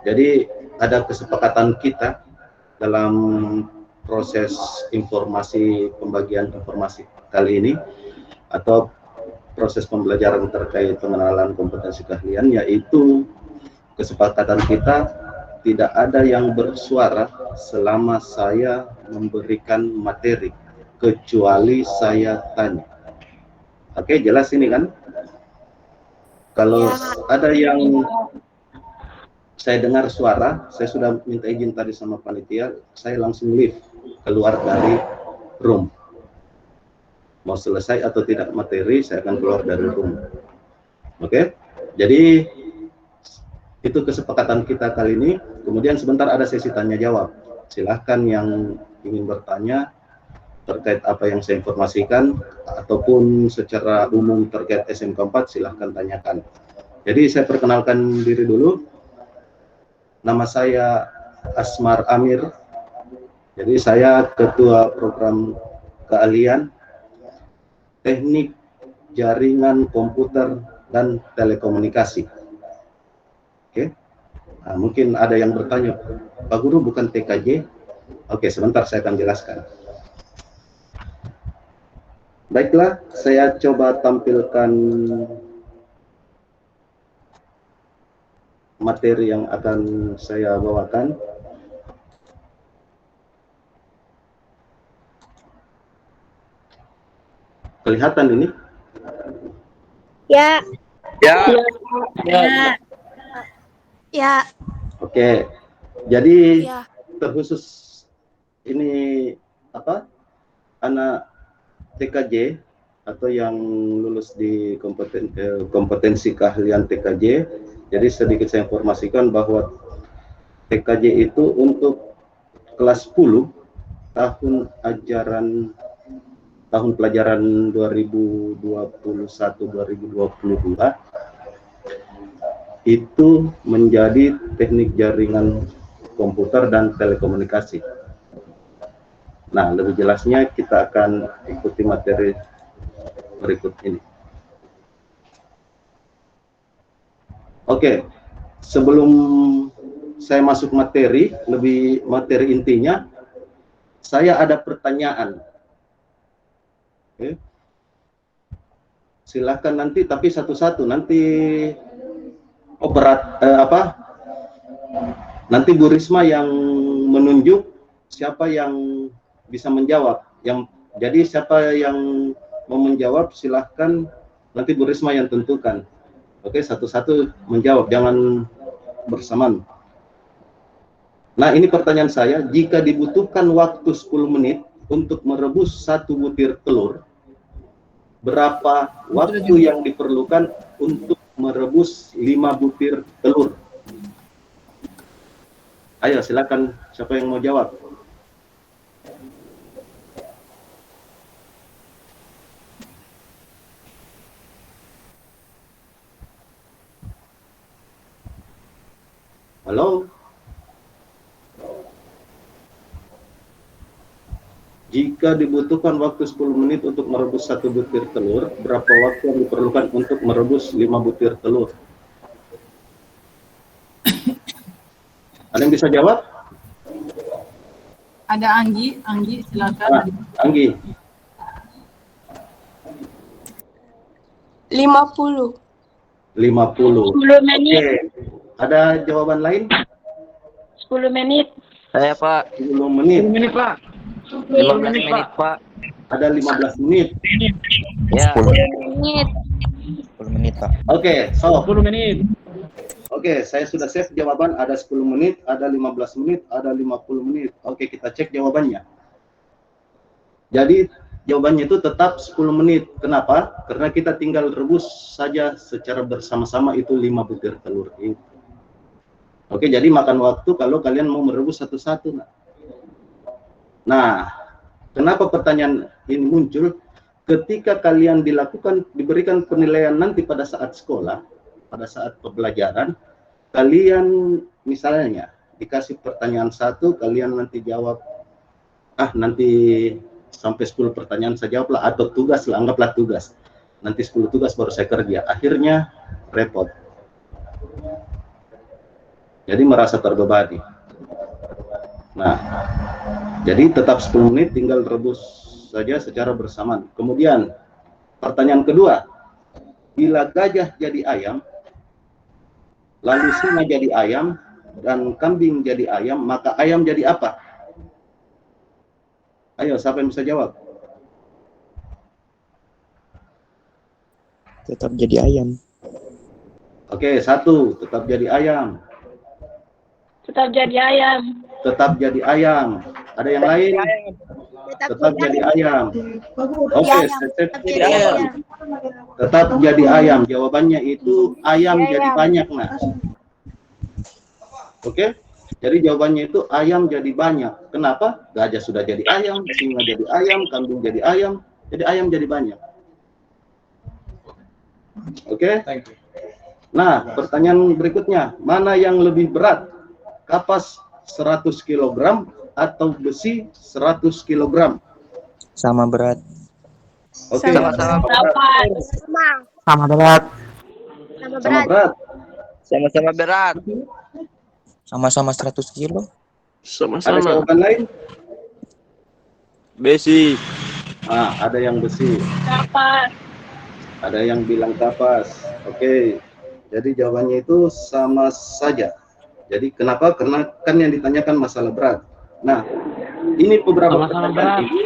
jadi ada kesepakatan kita dalam proses pembagian informasi kali ini atau proses pembelajaran terkait pengenalan kompetensi keahlian, yaitu kesepakatan kita tidak ada yang bersuara selama saya memberikan materi, kecuali saya tanya. Oke, jelas ini kan? Kalau ada yang saya dengar suara, saya sudah minta izin tadi sama panitia, saya langsung leave, keluar dari room. Mau selesai atau tidak materi, saya akan keluar dari room. Oke? Jadi itu kesepakatan kita kali ini. Kemudian sebentar ada sesi tanya jawab. Silahkan yang ingin bertanya terkait apa yang saya informasikan ataupun secara umum terkait SMK 4, silahkan tanyakan. Jadi saya perkenalkan diri dulu. Nama saya Asmar Amir. Jadi saya ketua program keahlian teknik jaringan komputer dan telekomunikasi. Oke. Nah, mungkin ada yang bertanya, Pak Guru bukan TKJ? Oke, sebentar saya akan jelaskan. Baiklah, saya coba tampilkan materi yang akan saya bawakan. Kelihatan ini? Ya. Ya. Ya. Ya. Oke. Jadi Ya. terkhusus ini apa? Anak TKJ atau yang lulus di kompetensi keahlian TKJ. Jadi sedikit saya informasikan bahwa TKJ itu untuk kelas 10 tahun pelajaran 2021-2022 itu menjadi teknik jaringan komputer dan telekomunikasi. Nah, lebih jelasnya kita akan ikuti materi berikut ini. Oke, sebelum saya masuk materi, lebih materi intinya, saya ada pertanyaan. Oke. Silahkan nanti, tapi satu-satu nanti nanti Bu Risma yang menunjuk siapa yang bisa menjawab. Jadi siapa yang mau menjawab silahkan nanti Bu Risma yang tentukan. Oke, satu-satu menjawab, jangan bersamaan. Nah, ini pertanyaan saya, jika dibutuhkan waktu 10 menit untuk merebus 1 butir telur, berapa waktu yang diperlukan untuk merebus 5 butir telur? Ayo, silakan siapa yang mau jawab. Halo? Jika dibutuhkan waktu 10 menit untuk merebus 1 butir telur, berapa waktu yang diperlukan untuk merebus 5 butir telur? Ada yang bisa jawab? Ada Anggi silakan. Anggi. 50. 50. 10 menit. Oke. Ada jawaban lain? 10 menit. Saya Pak. 10 menit. 10 menit, Pak. 15 menit Pak. Ada 15 menit. Ya. 10 menit. 10 menit Pak. Oke, so 10 menit. Oke, saya sudah save jawaban. Ada 10 menit, ada 15 menit, ada 50 menit. Oke, kita cek jawabannya. Jadi jawabannya itu tetap 10 menit. Kenapa? Karena kita tinggal rebus saja secara bersama-sama itu 5 butir telur itu. Oke, jadi makan waktu kalau kalian mau merebus satu-satu. Nah, kenapa pertanyaan ini muncul? Ketika kalian diberikan penilaian nanti pada saat sekolah, pada saat pembelajaran, kalian misalnya dikasih pertanyaan 1, kalian nanti jawab, nanti sampai 10 pertanyaan saya jawab lah, atau tugas lah, anggaplah tugas. Nanti 10 tugas baru saya kerja. Akhirnya repot. Jadi merasa terbebani. Nah, jadi tetap 10 menit, tinggal rebus saja secara bersamaan. Kemudian, pertanyaan kedua, bila gajah jadi ayam, lalu singa jadi ayam, dan kambing jadi ayam, maka ayam jadi apa? Ayo, siapa yang bisa jawab? Tetap jadi ayam. Oke, 1, tetap jadi ayam. Tetap jadi ayam. Tetap jadi ayam. Ada yang lain? Tetap jadi ayam. Oke, tetap jadi ayam. Jawabannya itu ayam jadi banyak, nah. Oke, jadi jawabannya itu ayam jadi banyak. Kenapa? Gajah sudah jadi ayam, singa jadi ayam, kambing jadi ayam, jadi ayam jadi banyak. Oke. Nah, pertanyaan berikutnya, mana yang lebih berat? Kapas 100 kg atau besi 100 kg? Sama berat. Oke, Sama-sama Dapat. Sama berat. sama berat. Sama-sama berat. Sama-sama 100 kilo. Ada jawaban lain? Besi. Ada yang besi, Dapat. ada yang bilang kapas. Oke, jadi jawabannya itu sama saja. Jadi kenapa? Karena kan yang ditanyakan masalah berat. Nah, ini beberapa pertanyaan ini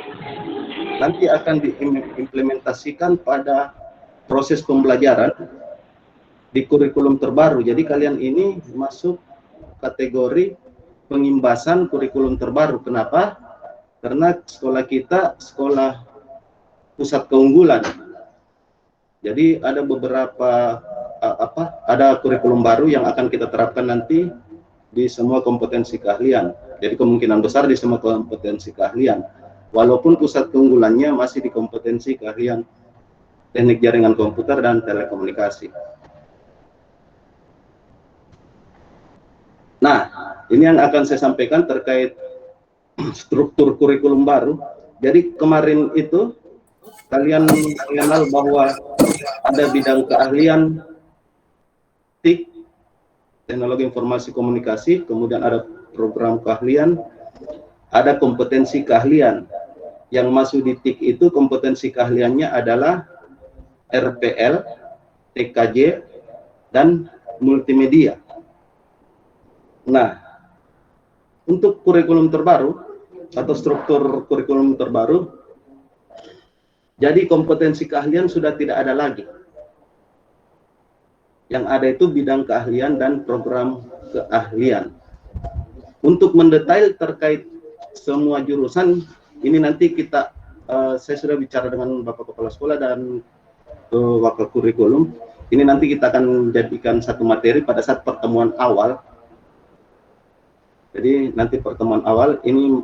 nanti akan diimplementasikan pada proses pembelajaran di kurikulum terbaru. Jadi kalian ini masuk kategori pengimbasan kurikulum terbaru. Kenapa? Karena sekolah kita sekolah pusat keunggulan. Jadi ada beberapa ada kurikulum baru yang akan kita terapkan nanti di semua kompetensi keahlian. Jadi kemungkinan besar di semua kompetensi keahlian. Walaupun pusat keunggulannya masih di kompetensi keahlian teknik jaringan komputer dan telekomunikasi. Nah, ini yang akan saya sampaikan terkait struktur kurikulum baru. Jadi kemarin itu kalian mengenal bahwa ada bidang keahlian TIK, teknologi informasi komunikasi, kemudian ada program keahlian, ada kompetensi keahlian. Yang masuk di TIK itu kompetensi keahliannya adalah RPL, TKJ, dan multimedia. Nah, untuk kurikulum terbaru atau struktur kurikulum terbaru, jadi kompetensi keahlian sudah tidak ada lagi. Yang ada itu bidang keahlian dan program keahlian. Untuk mendetail terkait semua jurusan, ini nanti kita, saya sudah bicara dengan Bapak Kepala Sekolah dan Wakil Kurikulum. Ini nanti kita akan jadikan satu materi pada saat pertemuan awal. Jadi nanti pertemuan awal ini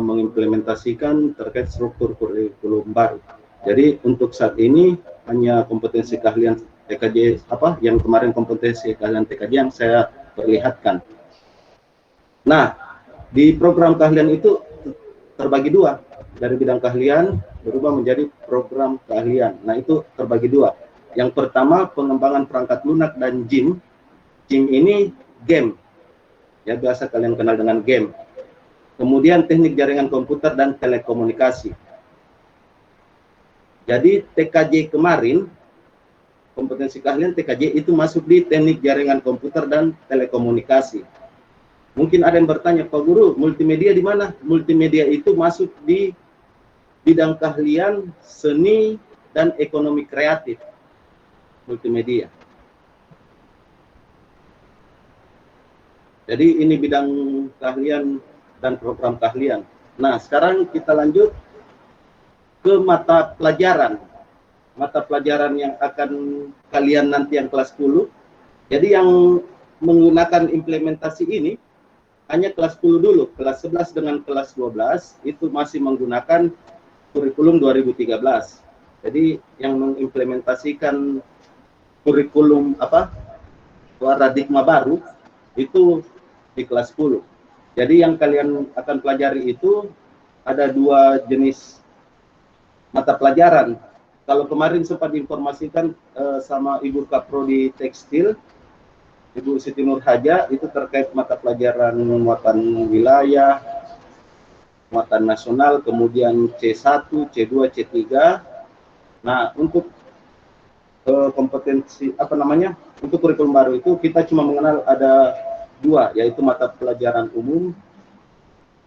mengimplementasikan terkait struktur kurikulum baru. Jadi untuk saat ini hanya kompetensi keahlian TKJ yang kemarin kompetensi keahlian TKJ yang saya perlihatkan. Nah, di program keahlian itu terbagi dua, dari bidang keahlian berubah menjadi program keahlian. Nah, itu terbagi dua. Yang pertama pengembangan perangkat lunak dan JIM. JIM ini game, ya biasa kalian kenal dengan game. Kemudian teknik jaringan komputer dan telekomunikasi. Jadi TKJ kemarin kompetensi keahlian TKJ itu masuk di teknik jaringan komputer dan telekomunikasi. Mungkin ada yang bertanya, Pak Guru, multimedia di mana? Multimedia itu masuk di bidang keahlian seni dan ekonomi kreatif. Multimedia. Jadi ini bidang keahlian dan program keahlian. Nah, sekarang kita lanjut ke mata pelajaran. Mata pelajaran yang akan kalian nanti yang kelas 10. Jadi yang menggunakan implementasi ini hanya kelas 10 dulu. Kelas 11 dengan kelas 12 itu masih menggunakan kurikulum 2013. Jadi yang mengimplementasikan kurikulum paradigma baru itu di kelas 10. Jadi yang kalian akan pelajari itu ada 2 jenis mata pelajaran. Kalau kemarin sempat diinformasikan sama Ibu Kaprodi Tekstil, Ibu Siti Nur Haja, itu terkait mata pelajaran muatan wilayah, muatan nasional, kemudian C1, C2, C3. Nah, untuk kompetensi untuk kurikulum baru itu kita cuma mengenal ada 2, yaitu mata pelajaran umum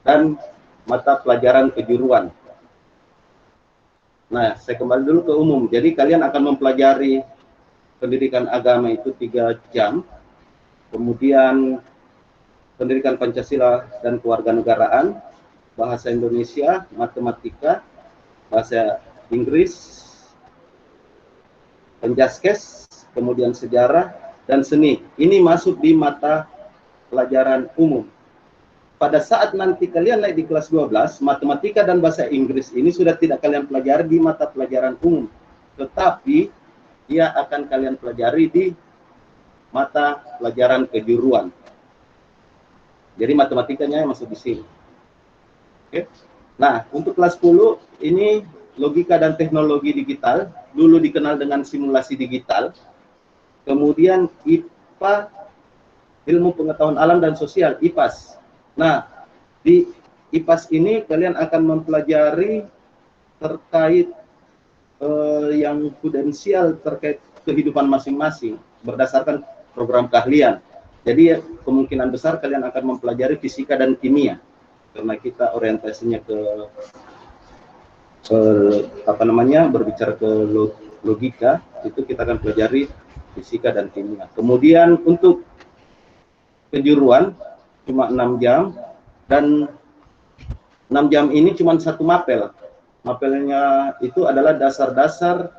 dan mata pelajaran kejuruan. Nah, saya kembali dulu ke umum. Jadi kalian akan mempelajari pendidikan agama itu 3 jam, kemudian pendidikan Pancasila dan kewarganegaraan, bahasa Indonesia, matematika, bahasa Inggris, penjaskes, kemudian sejarah, dan seni. Ini masuk di mata pelajaran umum. Pada saat nanti kalian naik di kelas 12, matematika dan bahasa Inggris ini sudah tidak kalian pelajari di mata pelajaran umum, tetapi ia akan kalian pelajari di mata pelajaran kejuruan. Jadi matematikanya masuk di sini. Oke. Nah, untuk kelas 10 ini logika dan teknologi digital, dulu dikenal dengan simulasi digital. Kemudian IPA, ilmu pengetahuan alam dan sosial, IPAS. Nah, di IPAS ini kalian akan mempelajari terkait yang prudensial terkait kehidupan masing-masing berdasarkan program keahlian. Jadi kemungkinan besar kalian akan mempelajari fisika dan kimia karena kita orientasinya ke berbicara ke logika, itu kita akan pelajari fisika dan kimia. Kemudian untuk kejuruan cuma 6 jam, dan 6 jam ini cuma 1 mapel. Mapelnya itu adalah dasar-dasar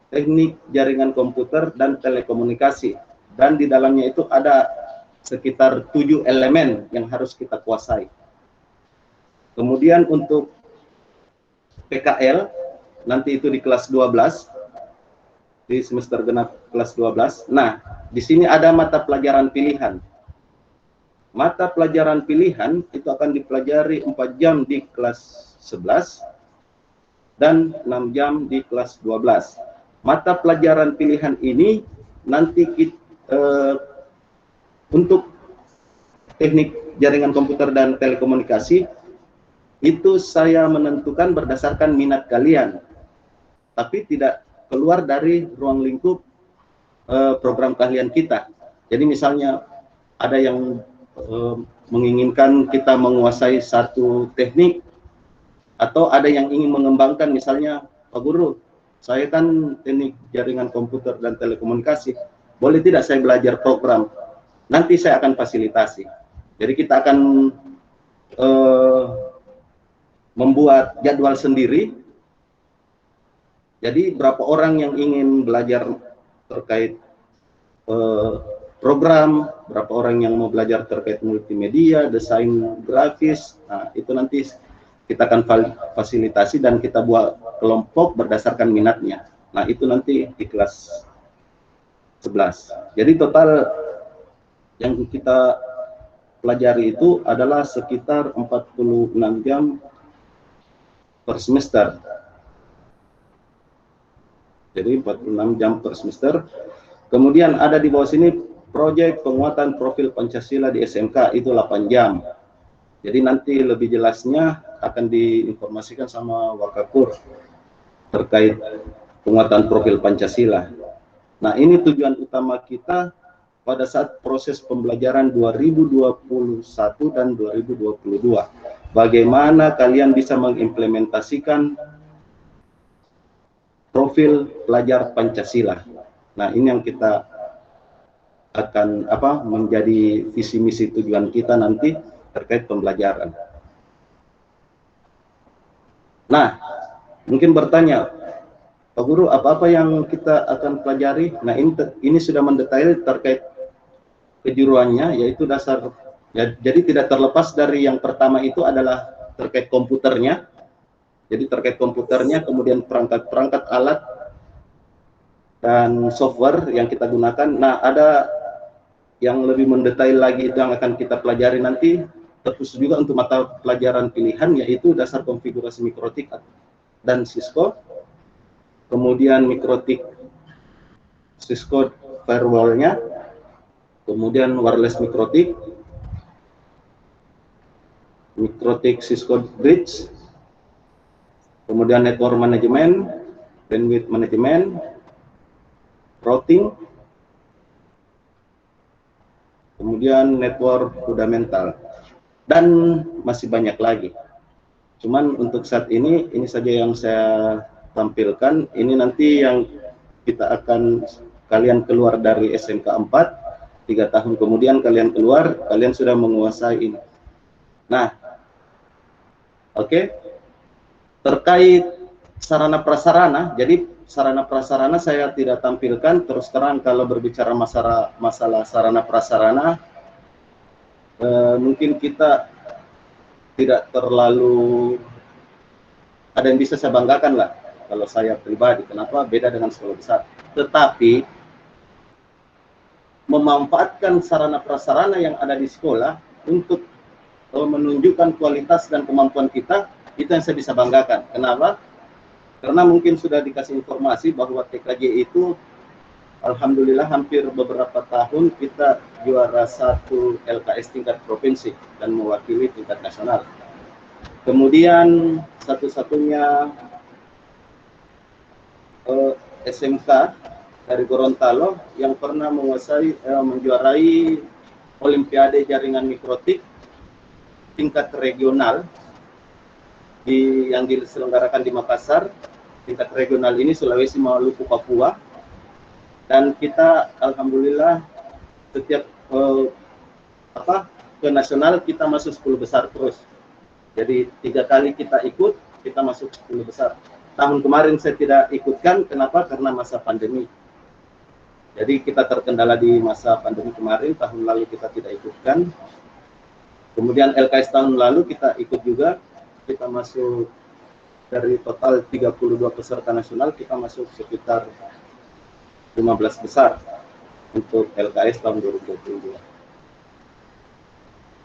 teknik jaringan komputer dan telekomunikasi. Dan di dalamnya itu ada sekitar 7 elemen yang harus kita kuasai. Kemudian untuk PKL, nanti itu di kelas 12, di semester genap kelas 12. Nah, di sini ada mata pelajaran pilihan. Mata pelajaran pilihan itu akan dipelajari 4 jam di kelas 11 dan 6 jam di kelas 12. Mata pelajaran pilihan ini nanti untuk teknik jaringan komputer dan telekomunikasi itu saya menentukan berdasarkan minat kalian, tapi tidak keluar dari ruang lingkup program keahlian kita. Jadi misalnya ada yang menginginkan kita menguasai satu teknik, atau ada yang ingin mengembangkan, misalnya, Pak Guru, saya kan teknik jaringan komputer dan telekomunikasi, boleh tidak saya belajar program? Nanti saya akan fasilitasi. Jadi kita akan membuat jadwal sendiri. Jadi berapa orang yang ingin belajar terkait program, berapa orang yang mau belajar terkait multimedia, desain grafis. Nah, itu nanti kita akan fasilitasi dan kita buat kelompok berdasarkan minatnya. Nah, itu nanti di kelas 11. Jadi total yang kita pelajari itu adalah sekitar 46 jam per semester. Jadi 46 jam per semester. Kemudian ada di bawah sini proyek penguatan profil Pancasila di SMK, itu 8 jam. Jadi nanti lebih jelasnya akan diinformasikan sama Wakakur terkait penguatan profil Pancasila. Nah, ini tujuan utama kita pada saat proses pembelajaran 2021 dan 2022. Bagaimana kalian bisa mengimplementasikan profil pelajar Pancasila. Nah, ini yang kita akan menjadi visi misi tujuan kita nanti terkait pembelajaran. Nah, mungkin bertanya, Pak Guru, apa-apa yang kita akan pelajari? Nah, ini sudah mendetail terkait kejuruannya, yaitu dasar. Ya, jadi tidak terlepas dari yang pertama itu adalah terkait komputernya. Jadi terkait komputernya, kemudian perangkat-perangkat alat dan software yang kita gunakan. Nah, ada yang lebih mendetail lagi itu yang akan kita pelajari nanti, terkhusus juga untuk mata pelajaran pilihan, yaitu dasar konfigurasi mikrotik dan Cisco, kemudian mikrotik Cisco firewall-nya, kemudian wireless mikrotik Cisco bridge, kemudian network management, bandwidth management, routing, kemudian network fundamental, dan masih banyak lagi. Cuman untuk saat ini saja yang saya tampilkan. Ini nanti yang kita akan, kalian keluar dari SMK 4, 3 tahun kemudian kalian keluar, kalian sudah menguasai ini. Nah, oke. Terkait sarana prasarana, jadi sarana prasarana saya tidak tampilkan. Terus terang kalau berbicara masalah sarana prasarana, mungkin kita tidak terlalu ada yang bisa saya banggakan lah kalau saya pribadi. Kenapa? Beda dengan sekolah besar. Tetapi memanfaatkan sarana prasarana yang ada di sekolah untuk menunjukkan kualitas dan kemampuan kita, itu yang saya bisa banggakan. Kenapa? Karena mungkin sudah dikasih informasi bahwa TKJ itu alhamdulillah hampir beberapa tahun kita juara 1 LKS tingkat provinsi dan mewakili tingkat nasional. Kemudian satu-satunya SMK dari Gorontalo yang pernah menjuarai Olimpiade Jaringan Mikrotik tingkat regional yang diselenggarakan di Makassar. Tingkat regional ini Sulawesi, Maluku, Papua. Dan kita alhamdulillah setiap ke nasional kita masuk 10 besar terus. Jadi 3 kali kita ikut, kita masuk 10 besar. Tahun kemarin saya tidak ikutkan, kenapa? Karena masa pandemi. Jadi kita terkendala di masa pandemi kemarin, tahun lalu kita tidak ikutkan. Kemudian LKS tahun lalu kita ikut juga, kita masuk dari total 32 peserta nasional, kita masuk sekitar 15 besar untuk LKS tahun 2022.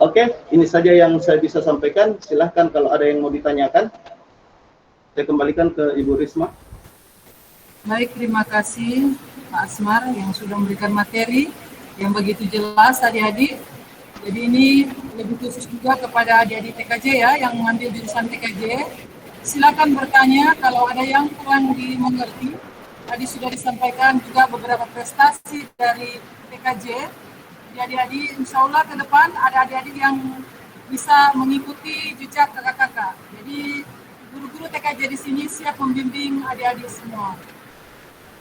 Oke, ini saja yang saya bisa sampaikan. Silahkan kalau ada yang mau ditanyakan. Saya kembalikan ke Ibu Risma. Baik, terima kasih Pak Asmar yang sudah memberikan materi yang begitu jelas adik-adik. Jadi ini lebih khusus juga kepada adik-adik TKJ ya, yang mengambil jurusan TKJ. Silakan bertanya kalau ada yang kurang dimengerti. Tadi sudah disampaikan juga beberapa prestasi dari TKJ. Jadi adik-adik, insya Allah ke depan ada adik-adik yang bisa mengikuti jejak kakak-kakak. Jadi guru-guru TKJ di sini siap membimbing adik-adik semua.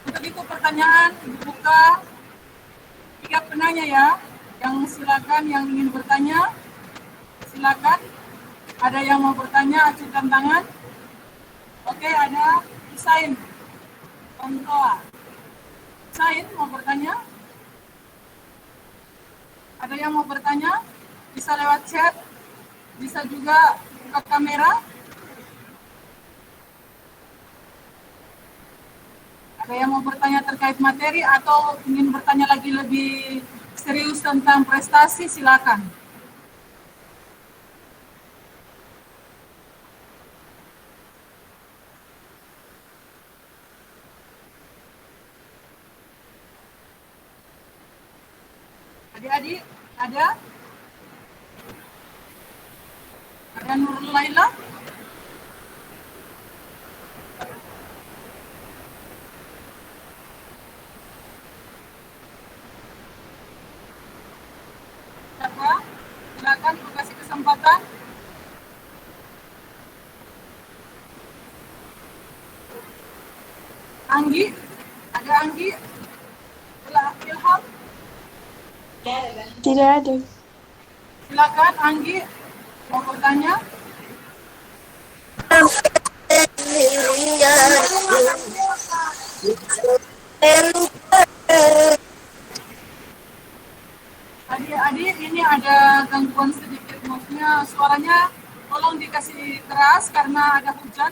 Untuk itu pertanyaan dibuka 3 penanya ya. Yang silakan yang ingin bertanya, silakan. Ada yang mau bertanya, acukan tangan. Oke, ada Husain. Contoh. Husain mau bertanya? Ada yang mau bertanya? Bisa lewat chat, bisa juga buka kamera. Ada yang mau bertanya terkait materi atau ingin bertanya lagi lebih serius tentang prestasi, silakan. Adik-adik, ada? Ada Nurul Laila? Anggi, ada Anggi? Ilham? Tidak ada. Silakan Anggi, mau bertanya? Adik-adik, ini ada gangguan sedikit, maksudnya suaranya tolong dikasih keras karena ada hujan.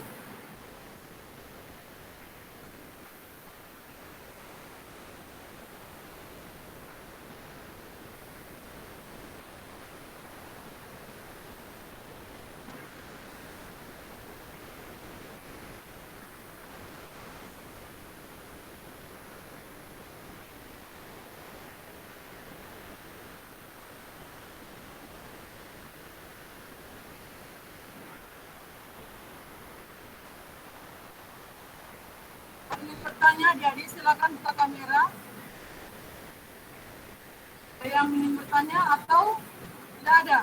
Ingin bertanya, jadi silakan buka kamera. Ada yang ingin bertanya atau tidak ada?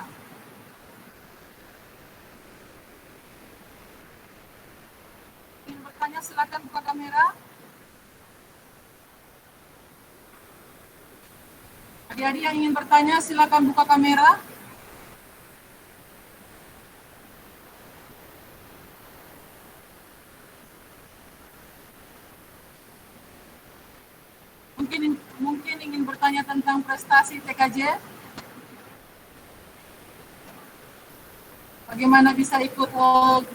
Ingin bertanya, silakan buka kamera. Adik-adik yang ingin bertanya, silakan buka kamera. Mungkin ingin bertanya tentang prestasi TKJ. Bagaimana bisa ikut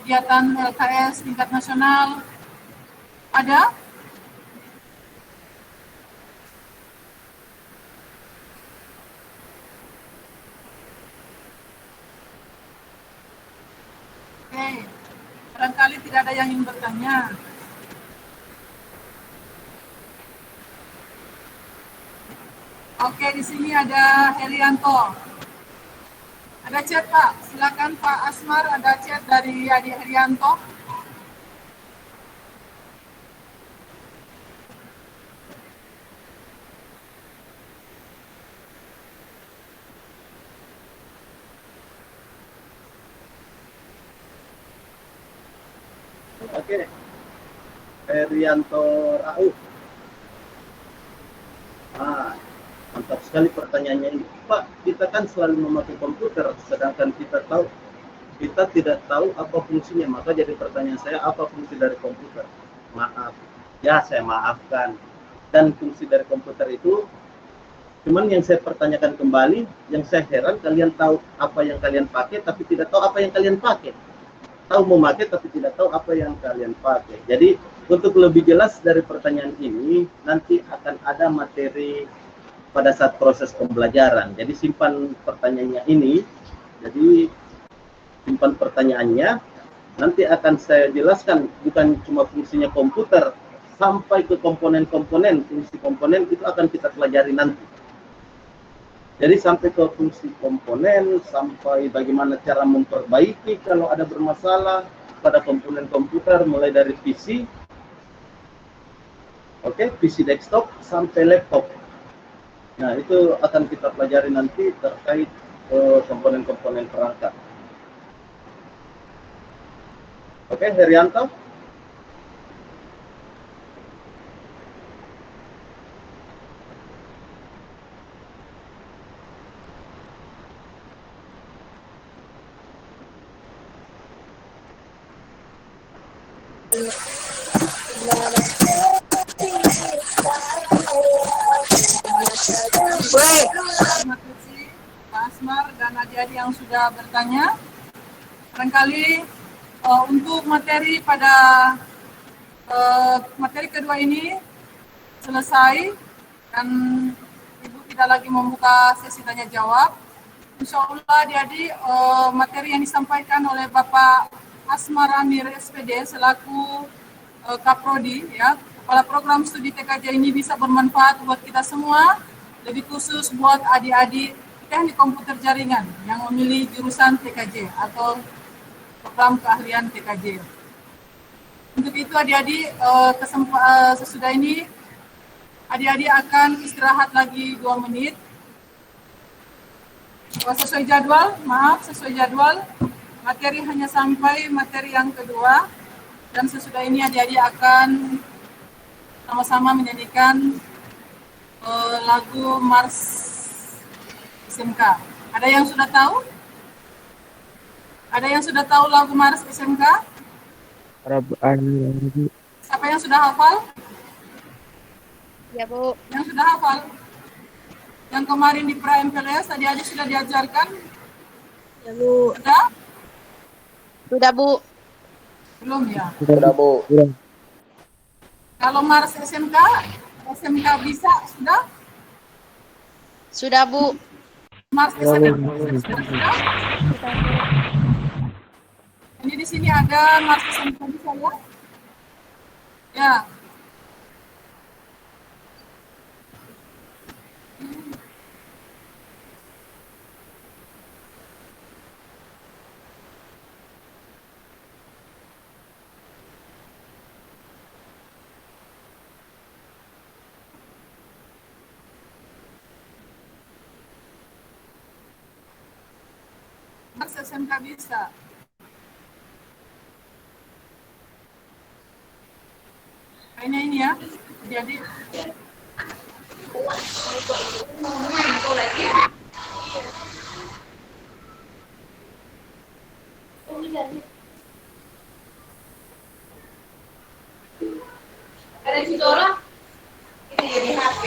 kegiatan LKS tingkat nasional? Ada? Oke, barangkali tidak ada yang ingin bertanya. Oke, di sini ada Herianto. Ada chat Pak, silakan Pak Asmar, ada chat dari adik Herianto. Oke, Herianto Rauf. Mantap sekali pertanyaannya ini. Pak, kita kan selalu memakai komputer, sedangkan kita tidak tahu apa fungsinya. Maka jadi pertanyaan saya, apa fungsi dari komputer? Maaf, ya saya maafkan. Dan fungsi dari komputer itu, cuman yang saya pertanyakan kembali, yang saya heran, kalian tahu apa yang kalian pakai, tapi tidak tahu apa yang kalian pakai. Tahu memakai, tapi tidak tahu apa yang kalian pakai. Jadi, untuk lebih jelas dari pertanyaan ini, nanti akan ada materi pada saat proses pembelajaran. Jadi simpan pertanyaannya ini, jadi simpan pertanyaannya, nanti akan saya jelaskan bukan cuma fungsinya komputer, sampai ke komponen-komponen, fungsi komponen itu akan kita pelajari nanti. Jadi sampai ke fungsi komponen, sampai bagaimana cara memperbaiki kalau ada bermasalah pada komponen komputer, mulai dari PC, PC desktop sampai laptop. Nah, itu akan kita pelajari nanti terkait komponen-komponen perangkat. Oke, Herianto. Terima kasih Pak Asmar dan adik-adik yang sudah bertanya. Barangkali untuk materi pada materi kedua ini selesai dan Ibu tidak lagi membuka sesi tanya jawab. Insya Allah adik-adik materi yang disampaikan oleh Bapak Asmar Amir SPD selaku Kaprodi, ya, Kepala Program Studi TKJ ini bisa bermanfaat buat kita semua, lebih khusus buat adik-adik teknik komputer jaringan yang memilih jurusan TKJ atau program keahlian TKJ. Untuk itu adik-adik sesudah ini adik-adik akan istirahat lagi 2 menit. Sesuai jadwal, sesuai jadwal, materi hanya sampai materi yang kedua, dan sesudah ini adik-adik akan sama-sama menyanyikan lagu Mars SMK. Ada yang sudah tahu? Ada yang sudah tahu lagu Mars SMK? Siapa yang sudah hafal? Ya, Bu. Yang sudah hafal? Yang kemarin di pra-MPLS adik-adik sudah diajarkan? Ya, Bu. Sudah? Sudah, Bu. Belum ya? Sudah, Bu. Kalau Mars SMK bisa, sudah? Sudah, Bu. Mars SMK sudah? Ini di sini ada Mars SMK bisa ya? Ya. Mars SMK bisa. Kayaknya ini ya, jadi Ada di situ orang, itu jadi HP.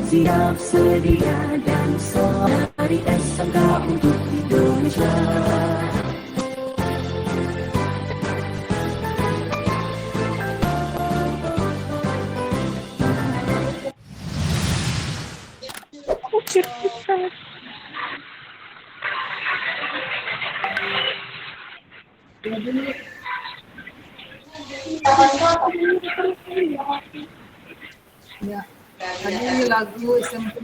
siap sedia dan dari SMK untuk Indonesia. Ya, tadi lagu SMK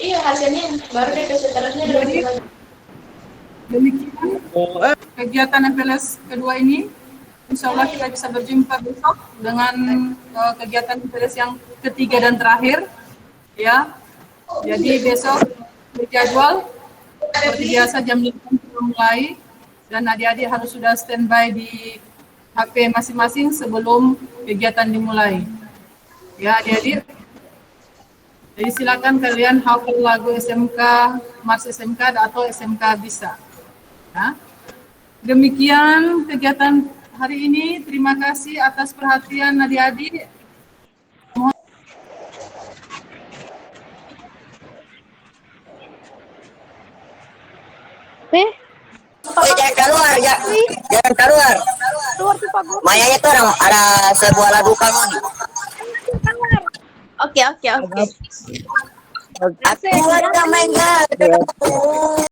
Iya, hasilnya baru deh seterusnya. Demikian kegiatan MPLS kedua ini. Insya Allah kita bisa berjumpa besok dengan kegiatan MPLS yang ketiga dan terakhir. Ya, jadi besok berjadwal seperti biasa jam 5 sudah mulai dan adik-adik harus sudah standby di HP masing-masing sebelum kegiatan dimulai. Ya, adik-adik. Jadi silakan kalian hafal lagu SMK, Mars SMK atau SMK bisa. Ya. Demikian kegiatan hari ini. Terima kasih atas perhatian adik-adik. Jangan keluar, jangan keluar. Mayanya tuh ada sebuah lagu kamu nih. Oke. Aku ada main